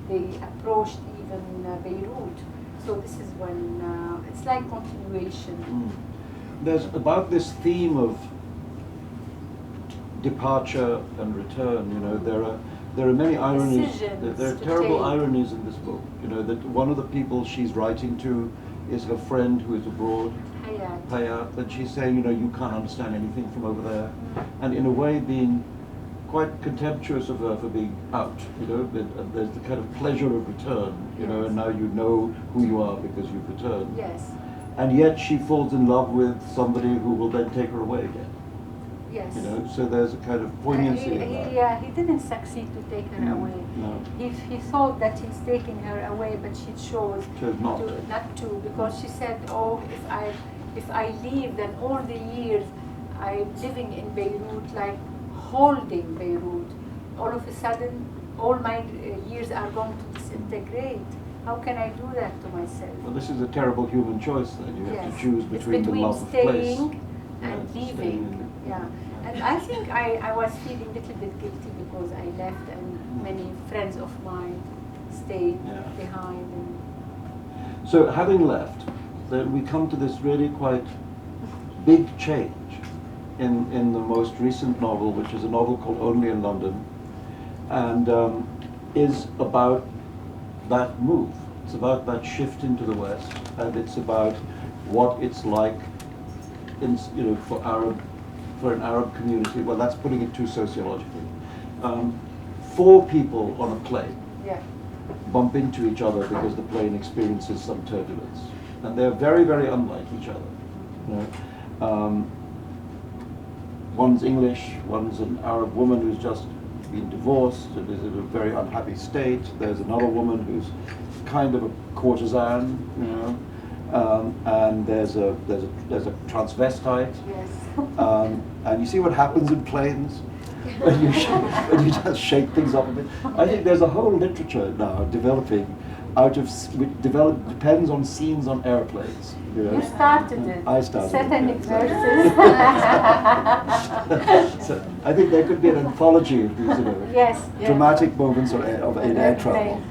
they approached even Beirut. So this is when it's like continuation. There's about this theme of departure and return. You know, there are many ironies. There are terrible ironies in this book. You know, that one of the people she's writing to is her friend who is abroad, Hayat, and she's saying, you know, you can't understand anything from over there, and in a way being quite contemptuous of her for being out. You know, there's the kind of pleasure of return. You know, and now you know who you are because you've returned. Yes. And yet she falls in love with somebody who will then take her away again. Yes. You know, so there's a kind of poignancy in that. He didn't succeed to take her away. No. He thought that he's taking her away, but she chose not to, because she said, oh, if I leave, then all the years I'm living in Beirut, like holding Beirut, all of a sudden all my years are going to disintegrate. How can I do that to myself? Well, this is a terrible human choice then. You have to choose between the love of staying place and leaving. Yeah, and I think I was feeling a little bit guilty because I left and many friends of mine stayed behind. And so having left, then we come to this really quite big change in the most recent novel, which is a novel called Only in London, and is about that move. It's about that shift into the West, and it's about what it's like in, you know, for an Arab community. Well, that's putting it too sociologically. 4 people on a plane bump into each other because the plane experiences some turbulence, and they're very, very unlike each other. You know? One's English, one's an Arab woman who's just been divorced and is in a very unhappy state. There's another woman who's kind of a courtesan, you know, and there's a transvestite. yes. And you see what happens in planes when you just shake things up a bit. I think there's a whole literature now developing depends on scenes on airplanes. You know? You started it. I started Satanic it. verses. So I think there could be an anthology of these, you know, dramatic moments in air travel.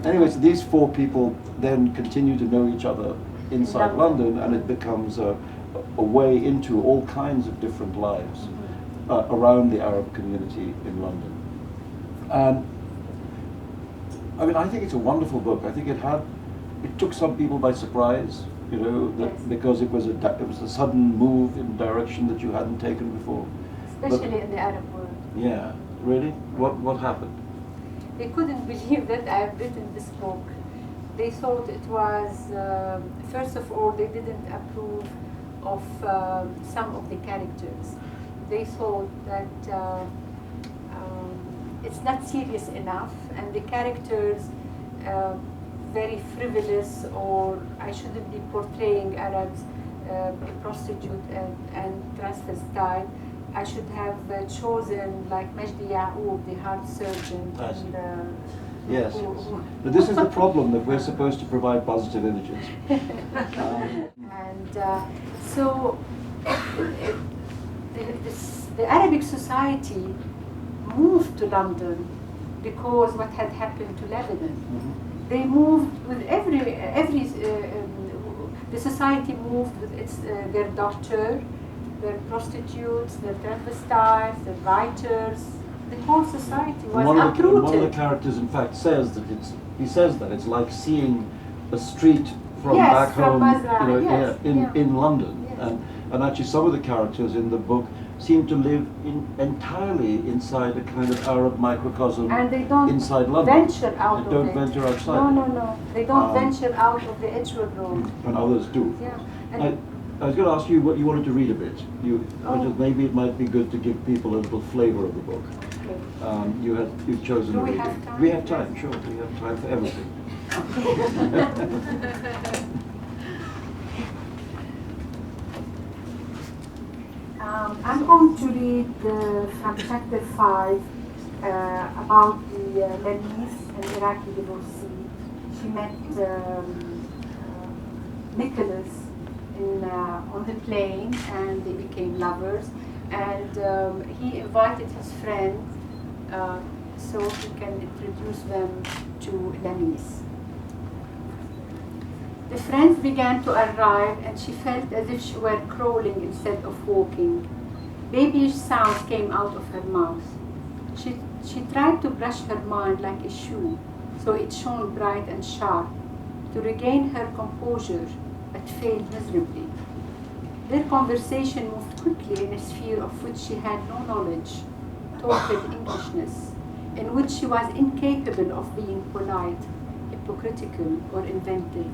Anyway, so these 4 people then continue to know each other inside London, and it becomes a way into all kinds of different lives around the Arab community in London. And I mean, I think it's a wonderful book. I think it took some people by surprise, you know, because it was a sudden move in a direction that you hadn't taken before. Especially in the Arab world. Yeah, really? What happened? They couldn't believe that I've written this book. They thought it was, first of all, they didn't approve of some of the characters. They thought that it's not serious enough, and the characters very frivolous, or I shouldn't be portraying Arabs, a prostitute and transvestite. I should have chosen like Majdi Ya'oub, the heart surgeon. Yes, but this is the problem, that we're supposed to provide positive images. So the Arabic society moved to London because what had happened to Lebanon. Mm-hmm. They moved with the society moved with their doctor, their prostitutes, their transvestites, their writers. The whole society was uprooted. One of the characters, in fact, says that it's like seeing a street from back home, Basra, you know, in London, and actually some of the characters in the book seem to live entirely inside a kind of Arab microcosm, and they don't inside London. Venture out they don't of venture it. outside. No. They don't venture out of the Edgewood Road. And others do. Yeah. I was going to ask you what you wanted to read a bit. Maybe it might be good to give people a little flavour of the book. Okay. You've chosen Do to we read have it. time? We have time, sure. We have time for everything. I'm going to read from chapter 5 about the Lebanese and Iraqi divorcee. She met Nicholas on the plane, and they became lovers. And he invited his friend so he can introduce them to Lebanese. The friends began to arrive, and she felt as if she were crawling instead of walking. Babyish sounds came out of her mouth. She tried to brush her mind like a shoe, so it shone bright and sharp, to regain her composure, but failed miserably. Their conversation moved quickly in a sphere of which she had no knowledge, total Englishness, in which she was incapable of being polite, hypocritical, or inventive.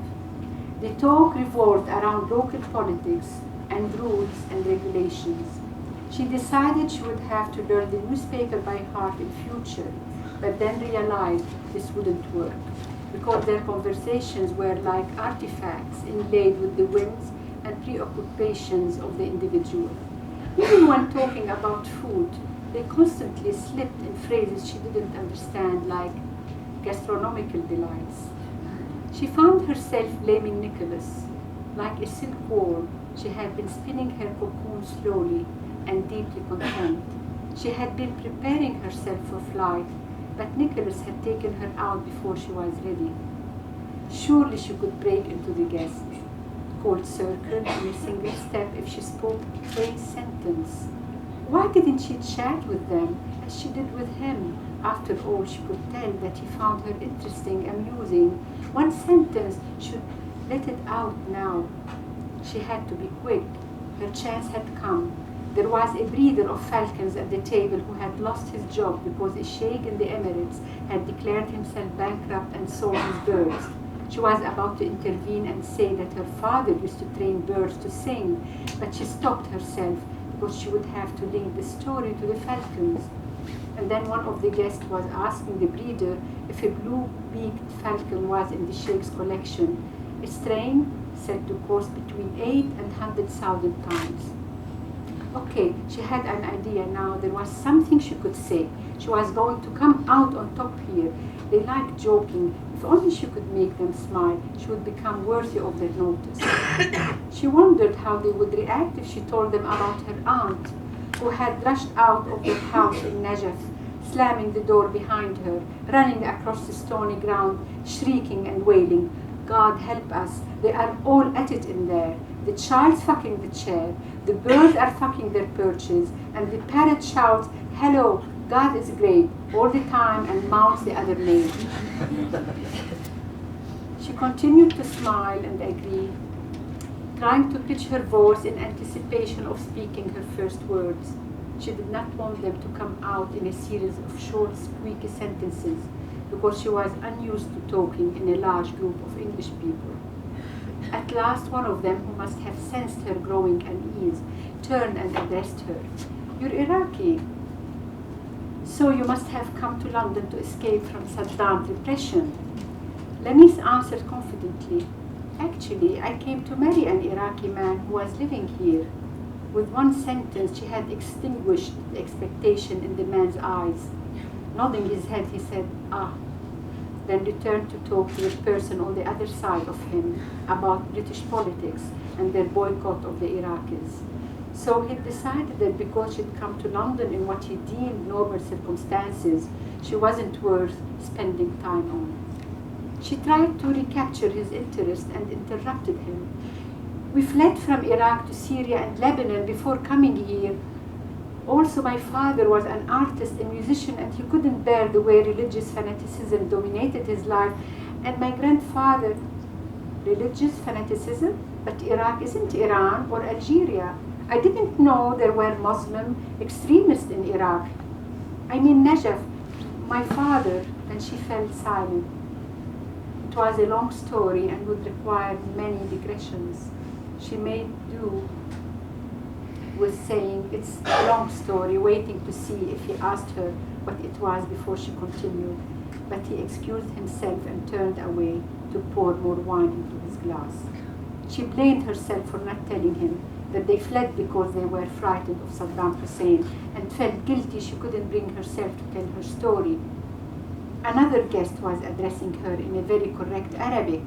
The talk revolved around local politics and rules and regulations. She decided she would have to learn the newspaper by heart in future, but then realized this wouldn't work, because their conversations were like artifacts inlaid with the whims and preoccupations of the individual. Even when talking about food, they constantly slipped in phrases she didn't understand, like gastronomical delights. She found herself blaming Nicholas. Like a silk wall, she had been spinning her cocoon slowly and deeply content. She had been preparing herself for flight, but Nicholas had taken her out before she was ready. Surely she could break into the guest, cold circle in a single step if she spoke a sentence. Why didn't she chat with them as she did with him? After all, she could tell that he found her interesting, amusing. One sentence should let it out now. She had to be quick. Her chance had come. There was a breeder of falcons at the table who had lost his job because a sheikh in the Emirates had declared himself bankrupt and sold his birds. She was about to intervene and say that her father used to train birds to sing, but she stopped herself because she would have to link the story to the falcons. And then one of the guests was asking the breeder if a blue-beaked falcon was in the sheikh's collection, a strain said to cost between 8 and 100,000 pounds. Okay, she had an idea now. There was something she could say. She was going to come out on top here. They liked joking. If only she could make them smile, she would become worthy of their notice. She wondered how they would react if she told them about her aunt, who had rushed out of the house in Najaf, slamming the door behind her, running across the stony ground, shrieking and wailing, "God help us, they are all at it in there. The child's fucking the chair, the birds are fucking their perches, and the parrot shouts, 'Hello, God is great,' all the time and mouths the other name." She continued to smile and agree, trying to pitch her voice in anticipation of speaking her first words. She did not want them to come out in a series of short, squeaky sentences, because she was unused to talking in a large group of English people. At last, one of them, who must have sensed her growing unease, turned and addressed her. "You're Iraqi, so you must have come to London to escape from Saddam's repression." Lanice answered confidently, "Actually, I came to marry an Iraqi man who was living here." With one sentence, she had extinguished the expectation in the man's eyes. Nodding his head, he said, "Ah," then returned to talk to the person on the other side of him about British politics and their boycott of the Iraqis. So he decided that because she'd come to London in what he deemed normal circumstances, she wasn't worth spending time on. She tried to recapture his interest and interrupted him. "We fled from Iraq to Syria and Lebanon before coming here. Also, my father was an artist, a musician, and he couldn't bear the way religious fanaticism dominated his life. And my grandfather..." "Religious fanaticism? But Iraq isn't Iran or Algeria. I didn't know there were Muslim extremists in Iraq. I mean Najaf, my father..." And she fell silent. It was a long story and would require many digressions. She made do with saying it's a long story, waiting to see if he asked her what it was before she continued. But he excused himself and turned away to pour more wine into his glass. She blamed herself for not telling him. that they fled because they were frightened of Saddam Hussein and felt guilty she couldn't bring herself to tell her story. Another guest was addressing her in a very correct Arabic.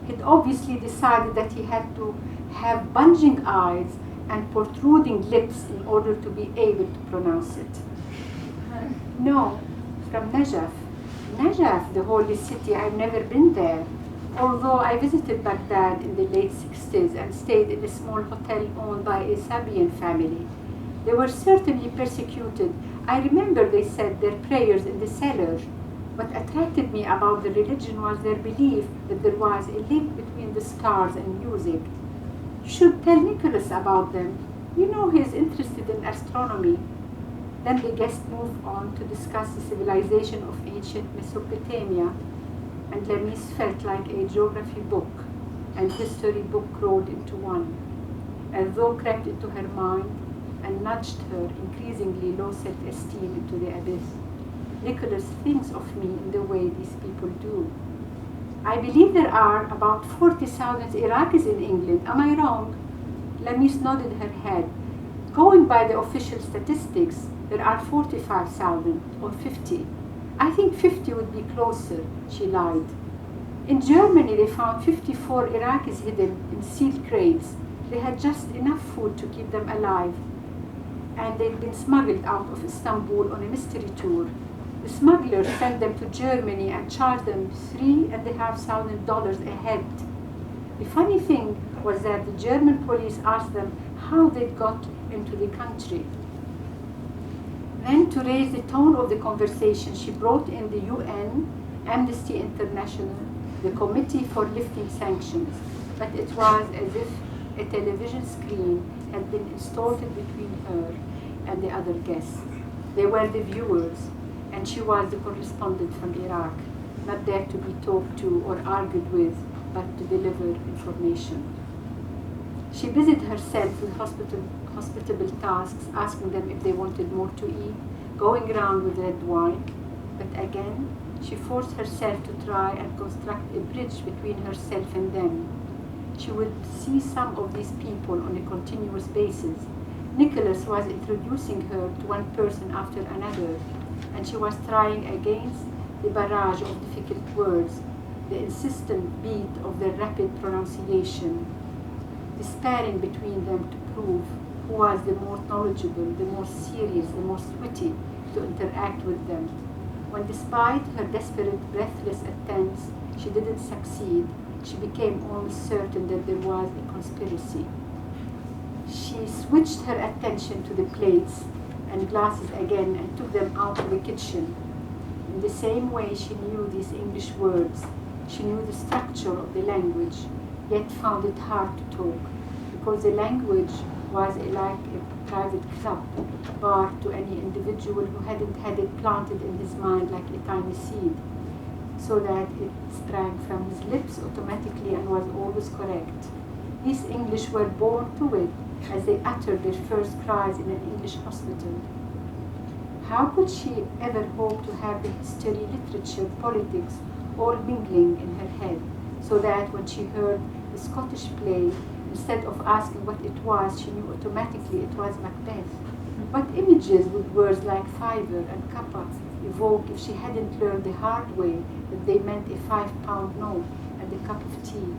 He'd obviously decided that he had to have bulging eyes and protruding lips in order to be able to pronounce it. No, from Najaf. Najaf, the holy city, I've never been there. Although I visited Baghdad in the late 60s and stayed in a small hotel owned by a Sabian family. They were certainly persecuted. I remember they said their prayers in the cellar. What attracted me about the religion was their belief that there was a link between the stars and music. You should tell Nicholas about them. You know he's interested in astronomy. Then the guest moved on to discuss the civilization of ancient Mesopotamia, and Lamis felt like a geography book and history book rolled into one, as though crept into her mind and nudged her increasingly low self-esteem into the abyss. Nicholas thinks of me in the way these people do. I believe there are about 40,000 Iraqis in England. Am I wrong? Lamis nodded her head. Going by the official statistics, there are 45,000 or 50. I think 50 would be closer, she lied. In Germany, they found 54 Iraqis hidden in sealed crates. They had just enough food to keep them alive, and they'd been smuggled out of Istanbul on a mystery tour. The smugglers sent them to Germany and charged them $3,500 a head. The funny thing was that the German police asked them how they got into the country. Then, to raise the tone of the conversation, she brought in the UN, Amnesty International, the Committee for Lifting Sanctions, but it was as if a television screen had been installed between her and the other guests. They were the viewers, and she was the correspondent from Iraq, not there to be talked to or argued with, but to deliver information. She busied herself with hospitable tasks, asking them if they wanted more to eat, going around with red wine. But again, she forced herself to try and construct a bridge between herself and them. She would see some of these people on a continuous basis. Nicholas was introducing her to one person after another, and she was trying against the barrage of difficult words, the insistent beat of their rapid pronunciation, despairing between them to prove who was the more knowledgeable, the more serious, the most witty to interact with them. When, despite her desperate, breathless attempts, she didn't succeed, she became almost certain that there was a conspiracy. She switched her attention to the plates and glasses again and took them out to the kitchen. In the same way she knew these English words, she knew the structure of the language, yet found it hard to talk, because the language was like a private club, barred to any individual who hadn't had it planted in his mind like a tiny seed, so that it sprang from his lips automatically and was always correct. These English were born to it as they uttered their first cries in an English hospital. How could she ever hope to have the history, literature, politics all mingling in her head, so that when she heard the Scottish play, instead of asking what it was, she knew automatically it was Macbeth? What images would words like fiver and cuppa evoke if she hadn't learned the hard way that they meant a 5-pound note and a cup of tea?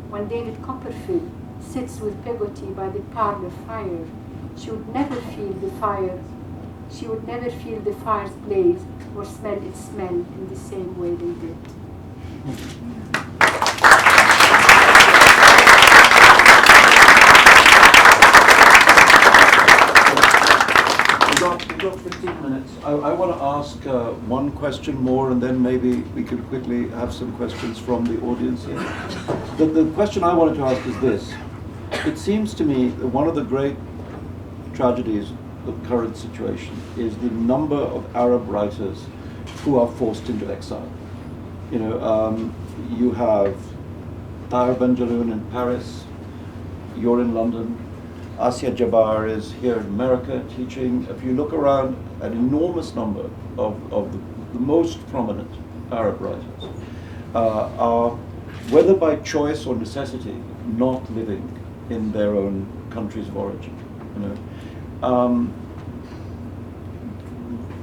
When David Copperfield sits with Peggotty by the parlor fire, she would never feel the fire. She would never feel the fire's blaze or smell its smell in the same way they did. We've got 15 minutes. I want to ask one question more, and then maybe we could quickly have some questions from the audience here. The question I wanted to ask is this. It seems to me that one of the great tragedies of the current situation is the number of Arab writers who are forced into exile. You know, you have Tahir Ben-Jaloun in Paris, you're in London, Asya Jabbar is here in America teaching. If you look around, an enormous number of the most prominent Arab writers are, whether by choice or necessity, not living in their own countries of origin. You know.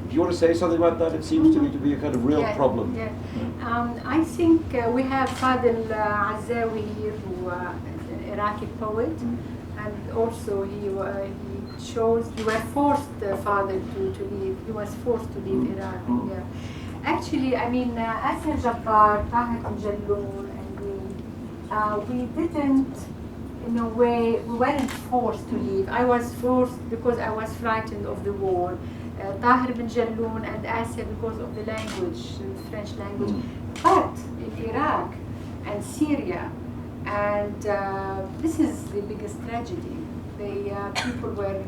Do you want to say something about that? It seems to me to be a kind of real problem. Yeah. Yeah. I think we have Fadil Azawi here, who is an Iraqi poet, and also he shows you were forced, father, to leave. He was forced to leave Iraq. Yeah. Actually, I mean, Asir Jabbar, Tahir Jalloul, and we didn't, in a way, we weren't forced to leave. I was forced because I was frightened of the war. Tahir bin Jalloul and Asir because of the language, the French language. But in Iraq and Syria, and this is the biggest tragedy. People were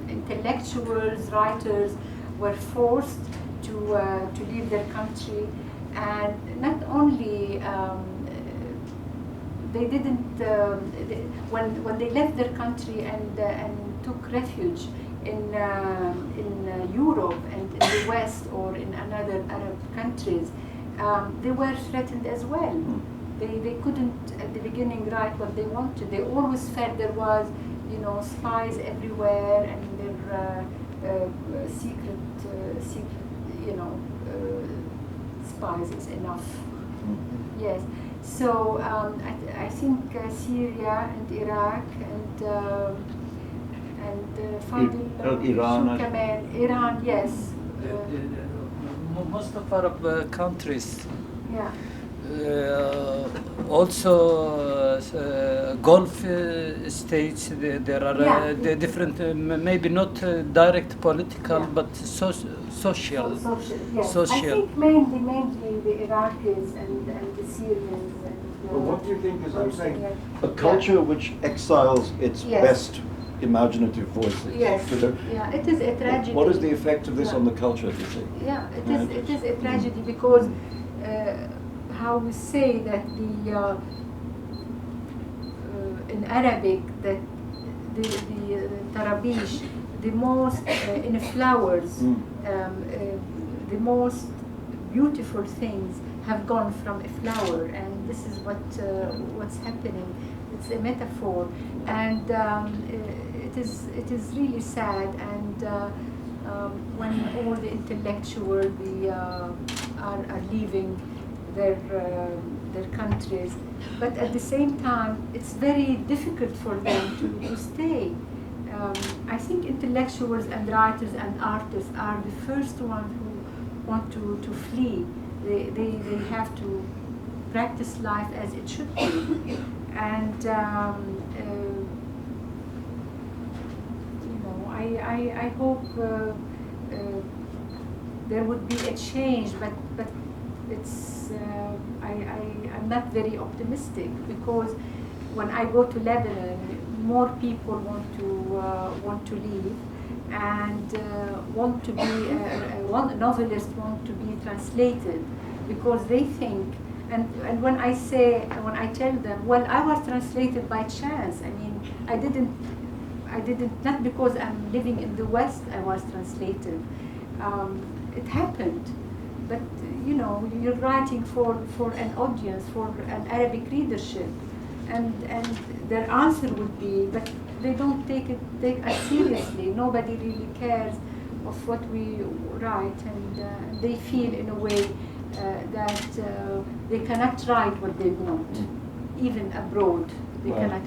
intellectuals, writers, were forced to leave their country, and not only they didn't when they left their country and took refuge in Europe and in the West or in another Arab countries, they were threatened as well. They couldn't at the beginning write what they wanted. They always felt there was, you know, spies everywhere, and their secret, you know, spies is enough. Yes. So I think Syria and Iraq and Iran, yes. Most of Arab countries. Yeah. Also Gulf states, there are the different, maybe not direct political, but social. Yes. Social. I think mainly the Iraqis and the Syrians. And, But what do you think is, I'm saying, yeah. a culture which exiles its best imaginative voices? Yes. To the, Yeah, it is a tragedy. What is the effect of this on the culture, do you think? Yeah, it is a tragedy because how we say that in Arabic that the tarabish, the most in flowers, the most beautiful things have gone from a flower, and this is what's happening. It's a metaphor, and it is really sad. And when all the intellectuals are leaving their countries, but at the same time, it's very difficult for them to stay. I think intellectuals and writers and artists are the first ones who want to flee. They have to practice life as it should be, and you know, I hope there would be a change, but it's I'm not very optimistic, because when I go to Lebanon, more people want to leave and want to be one novelist want to be translated, because they think, and when I tell them, well, I was translated by chance. I mean, I didn't not because I'm living in the West I was translated. It happened. But you know, you're writing for an audience, for an Arabic readership, and their answer would be, but they don't take us seriously. Nobody really cares of what we write, and they feel in a way that they cannot write what they want, even abroad. They cannot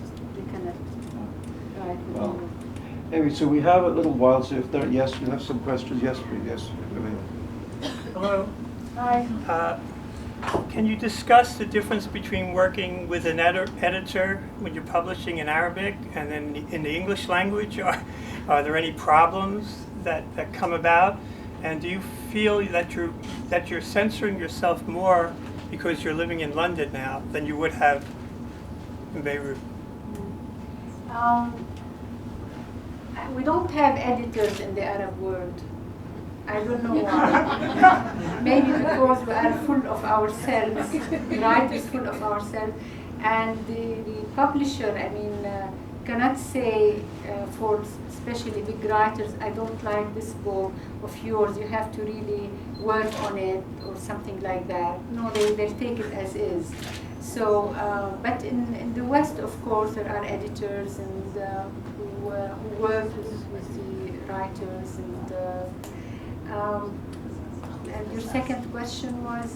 write what they want. Anyway, so we have a little while. So if there, yes, you have some questions. Yes, please. Yes. Hello. Hi. Can you discuss the difference between working with an editor when you're publishing in Arabic and then in the English language? Are there any problems that come about? And do you feel that you're censoring yourself more because you're living in London now than you would have in Beirut? We don't have editors in the Arab world. I don't know why. Maybe because we are full of ourselves, the writers full of ourselves, and the publisher, I mean, cannot say for especially big writers, I don't like this book of yours, you have to really work on it or something like that. No, they'll take it as is. So, but in the West, of course, there are editors and who work with the writers. And your second question was,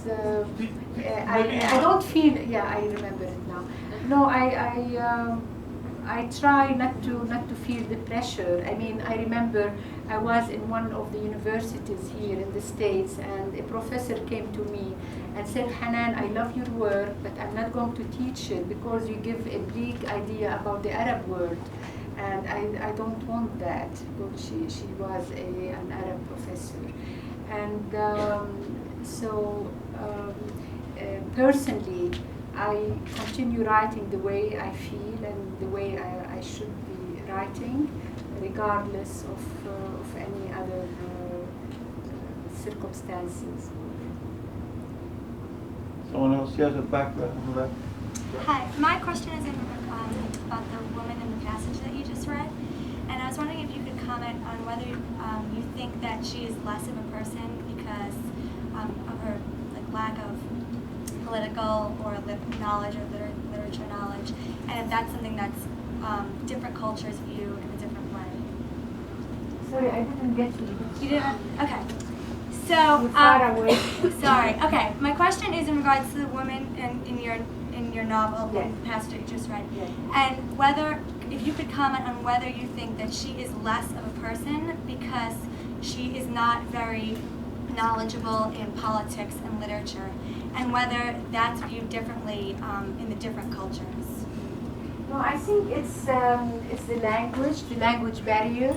I don't feel, yeah, I remember it now. No, I try not to feel the pressure. I mean, I remember I was in one of the universities here in the States, and a professor came to me and said, Hanan, I love your work, but I'm not going to teach it because you give a bleak idea about the Arab world. And I don't want that, because she was an Arab professor. And personally, I continue writing the way I feel and the way I should be writing, regardless of any other circumstances. Someone else? Yes, at the back there. On the left. Hi, my question is about the woman in the passage that you just read, and I was wondering if you could comment on whether you think that she is less of a person because of her lack of political or knowledge or literature knowledge, and if that's something that's different cultures view in a different way. Sorry, I didn't get you. You didn't? Okay. So, You're far away. Sorry. Okay. My question is in regards to the woman in your novel, Yes. the passage you just read, Yes. and whether, if you could comment on whether you think that she is less of a person because she is not very knowledgeable in politics and literature, and whether that's viewed differently in the different cultures. No, I think it's the language barrier,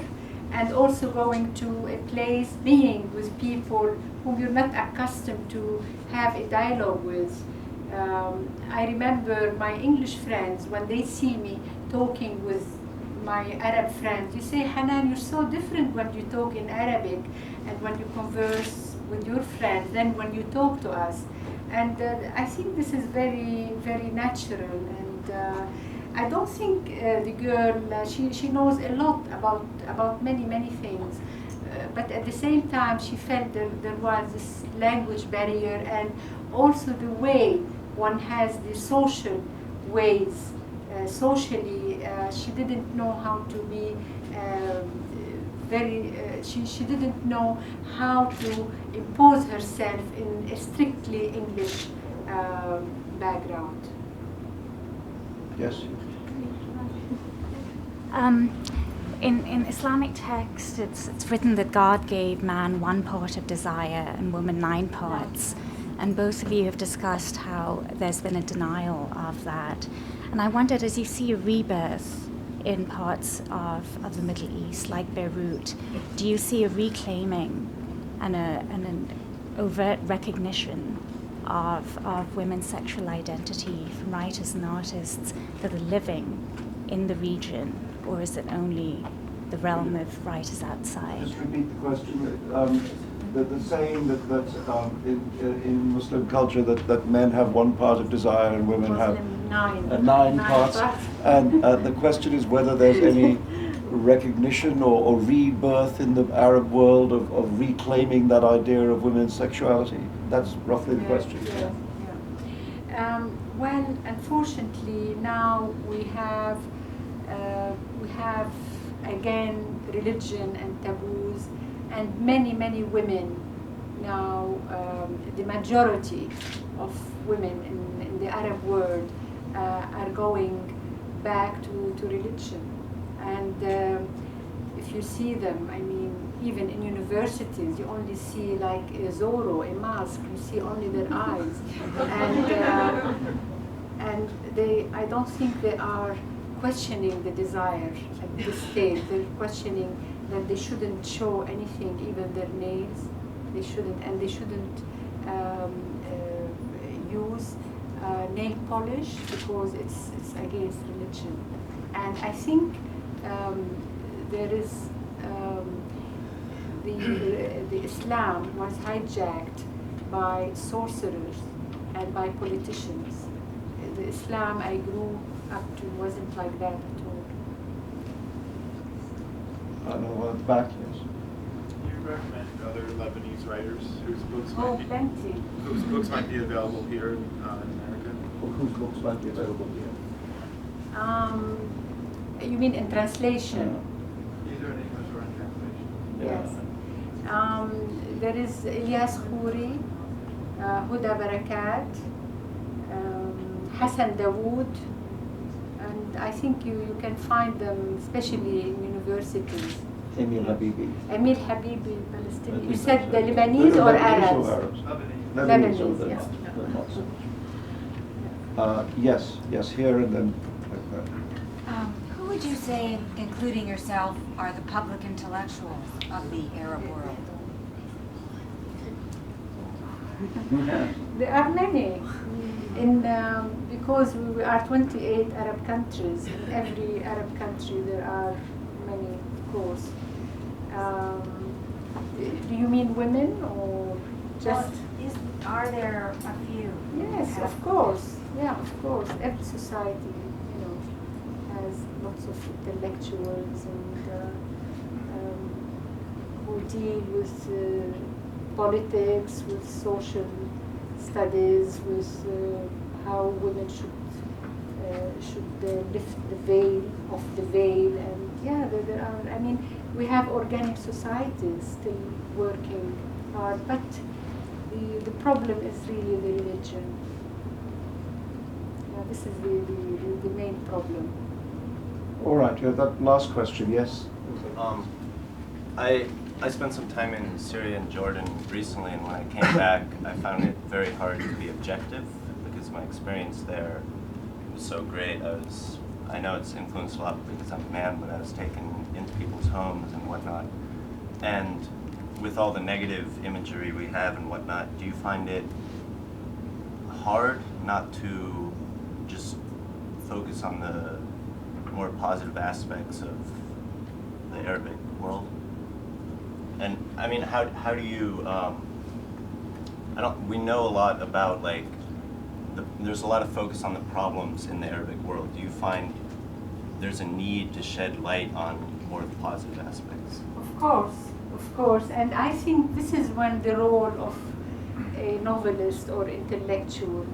and also going to a place, being with people whom you're not accustomed to have a dialogue with. I remember my English friends, when they see me talking with my Arab friends, you say, Hanan, you're so different when you talk in Arabic and when you converse with your friends than when you talk to us. And I think this is very, very natural. And I don't think the girl, she knows a lot about many things. But at the same time, she felt there was this language barrier, and also the way one has the social ways. Socially, she didn't know how to be she didn't know how to impose herself in a strictly English background. Yes. In Islamic text, it's written that God gave man one part of desire and woman 9 parts. And both of you have discussed how there's been a denial of that. And I wondered, as you see a rebirth in parts of the Middle East, like Beirut, do you see a reclaiming and an overt recognition of women's sexual identity from writers and artists that are living in the region, or is it only the realm of writers outside? Just repeat the question. The saying that in Muslim culture that men have one part of desire and women have nine parts. And the question is whether there's any recognition or rebirth in the Arab world of reclaiming that idea of women's sexuality. That's roughly the question. Yeah. Well, unfortunately, now we have again religion and taboos, and many women now, the majority of women in the Arab world are going back to religion. And if you see them, I mean, even in universities, you only see like a Zorro, a mask, you see only their eyes. And I don't think they are questioning the desire at this stage. They're questioning that they shouldn't show anything, even their nails. They shouldn't, and they shouldn't use nail polish because it's against religion. And I think there is the Islam was hijacked by sorcerers and by politicians. The Islam I grew up to wasn't like that at all. Another one at the back, yes. Do you recommend other Lebanese writers whose books Oh, plenty. might be available here in America? Or whose books might be available here? You mean in translation? Either in English or in translation. Yes. There is Ilyas Khouri, Huda Barakat, Hassan Dawood, and I think you can find them especially in universities. Emil Habibi. Emil Habibi, Palestinian. You said the Lebanese or Arabs? Lebanese, Lebanese, they're yes. not so much. Yes, here and then. Who would you say, including yourself, are the public intellectuals of the Arab world? There are many. Because we are 28 Arab countries. In every Arab country there are many, of course. Do you mean women or just? Are there a few? Yes, of course. Yeah, of course. Every society, has lots of intellectuals and who deal with politics, with social studies, with how women should lift the veil, off the veil, and there are. I mean, we have organic societies still working hard, but the problem is really the religion. This is the main problem. All right, you have that last question, yes? I spent some time in Syria and Jordan recently, and when I came back, I found it very hard to be objective because my experience there was so great. I know it's influenced a lot because I'm a man, but I was taken into people's homes and whatnot. And with all the negative imagery we have and whatnot, do you find it hard not to just focus on the more positive aspects of the Arabic world? And I mean, how do you? We know a lot about there's a lot of focus on the problems in the Arabic world. Do you find there's a need to shed light on more of the positive aspects? Of course, and I think this is when the role of a novelist or intellectual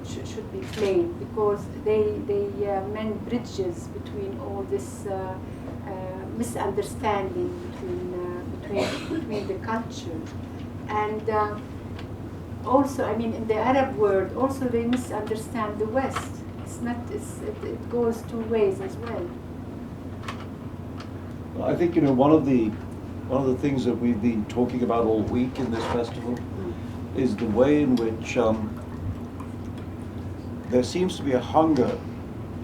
should be played, because they mend bridges between all this misunderstanding between the culture, and also, I mean, in the Arab world, also they misunderstand the West. It goes two ways as well. I think one of the things that we've been talking about all week in this festival is the way in which there seems to be a hunger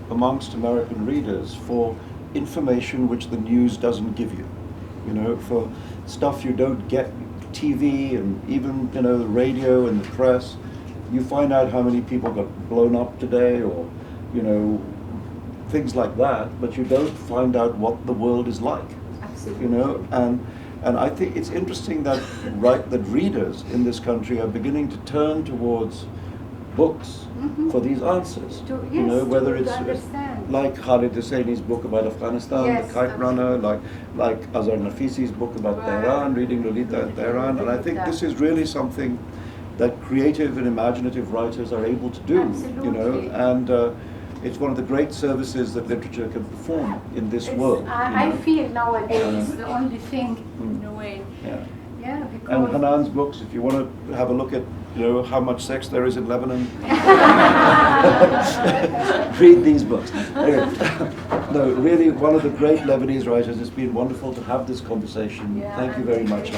amongst American readers for information which the news doesn't give you. For stuff you don't get, TV and even the radio and the press. You find out how many people got blown up today, or things like that, but you don't find out what the world is like. Absolutely. And I think it's interesting that readers in this country are beginning to turn towards books for these answers. Whether it's like Khalid Hosseini's book about Afghanistan, The Kite Runner, like Azhar Nafisi's book about Tehran, reading Lolita in Tehran, and I think this is really something that creative and imaginative writers are able to do. Absolutely. And it's one of the great services that literature can perform in this world. I feel nowadays it's the only thing in a way. Yeah, because and Hanan's books, if you want to have a look at how much sex there is in Lebanon, read these books. Anyway, no, really one of the great Lebanese writers. It's been wonderful to have this conversation. Thank you very much.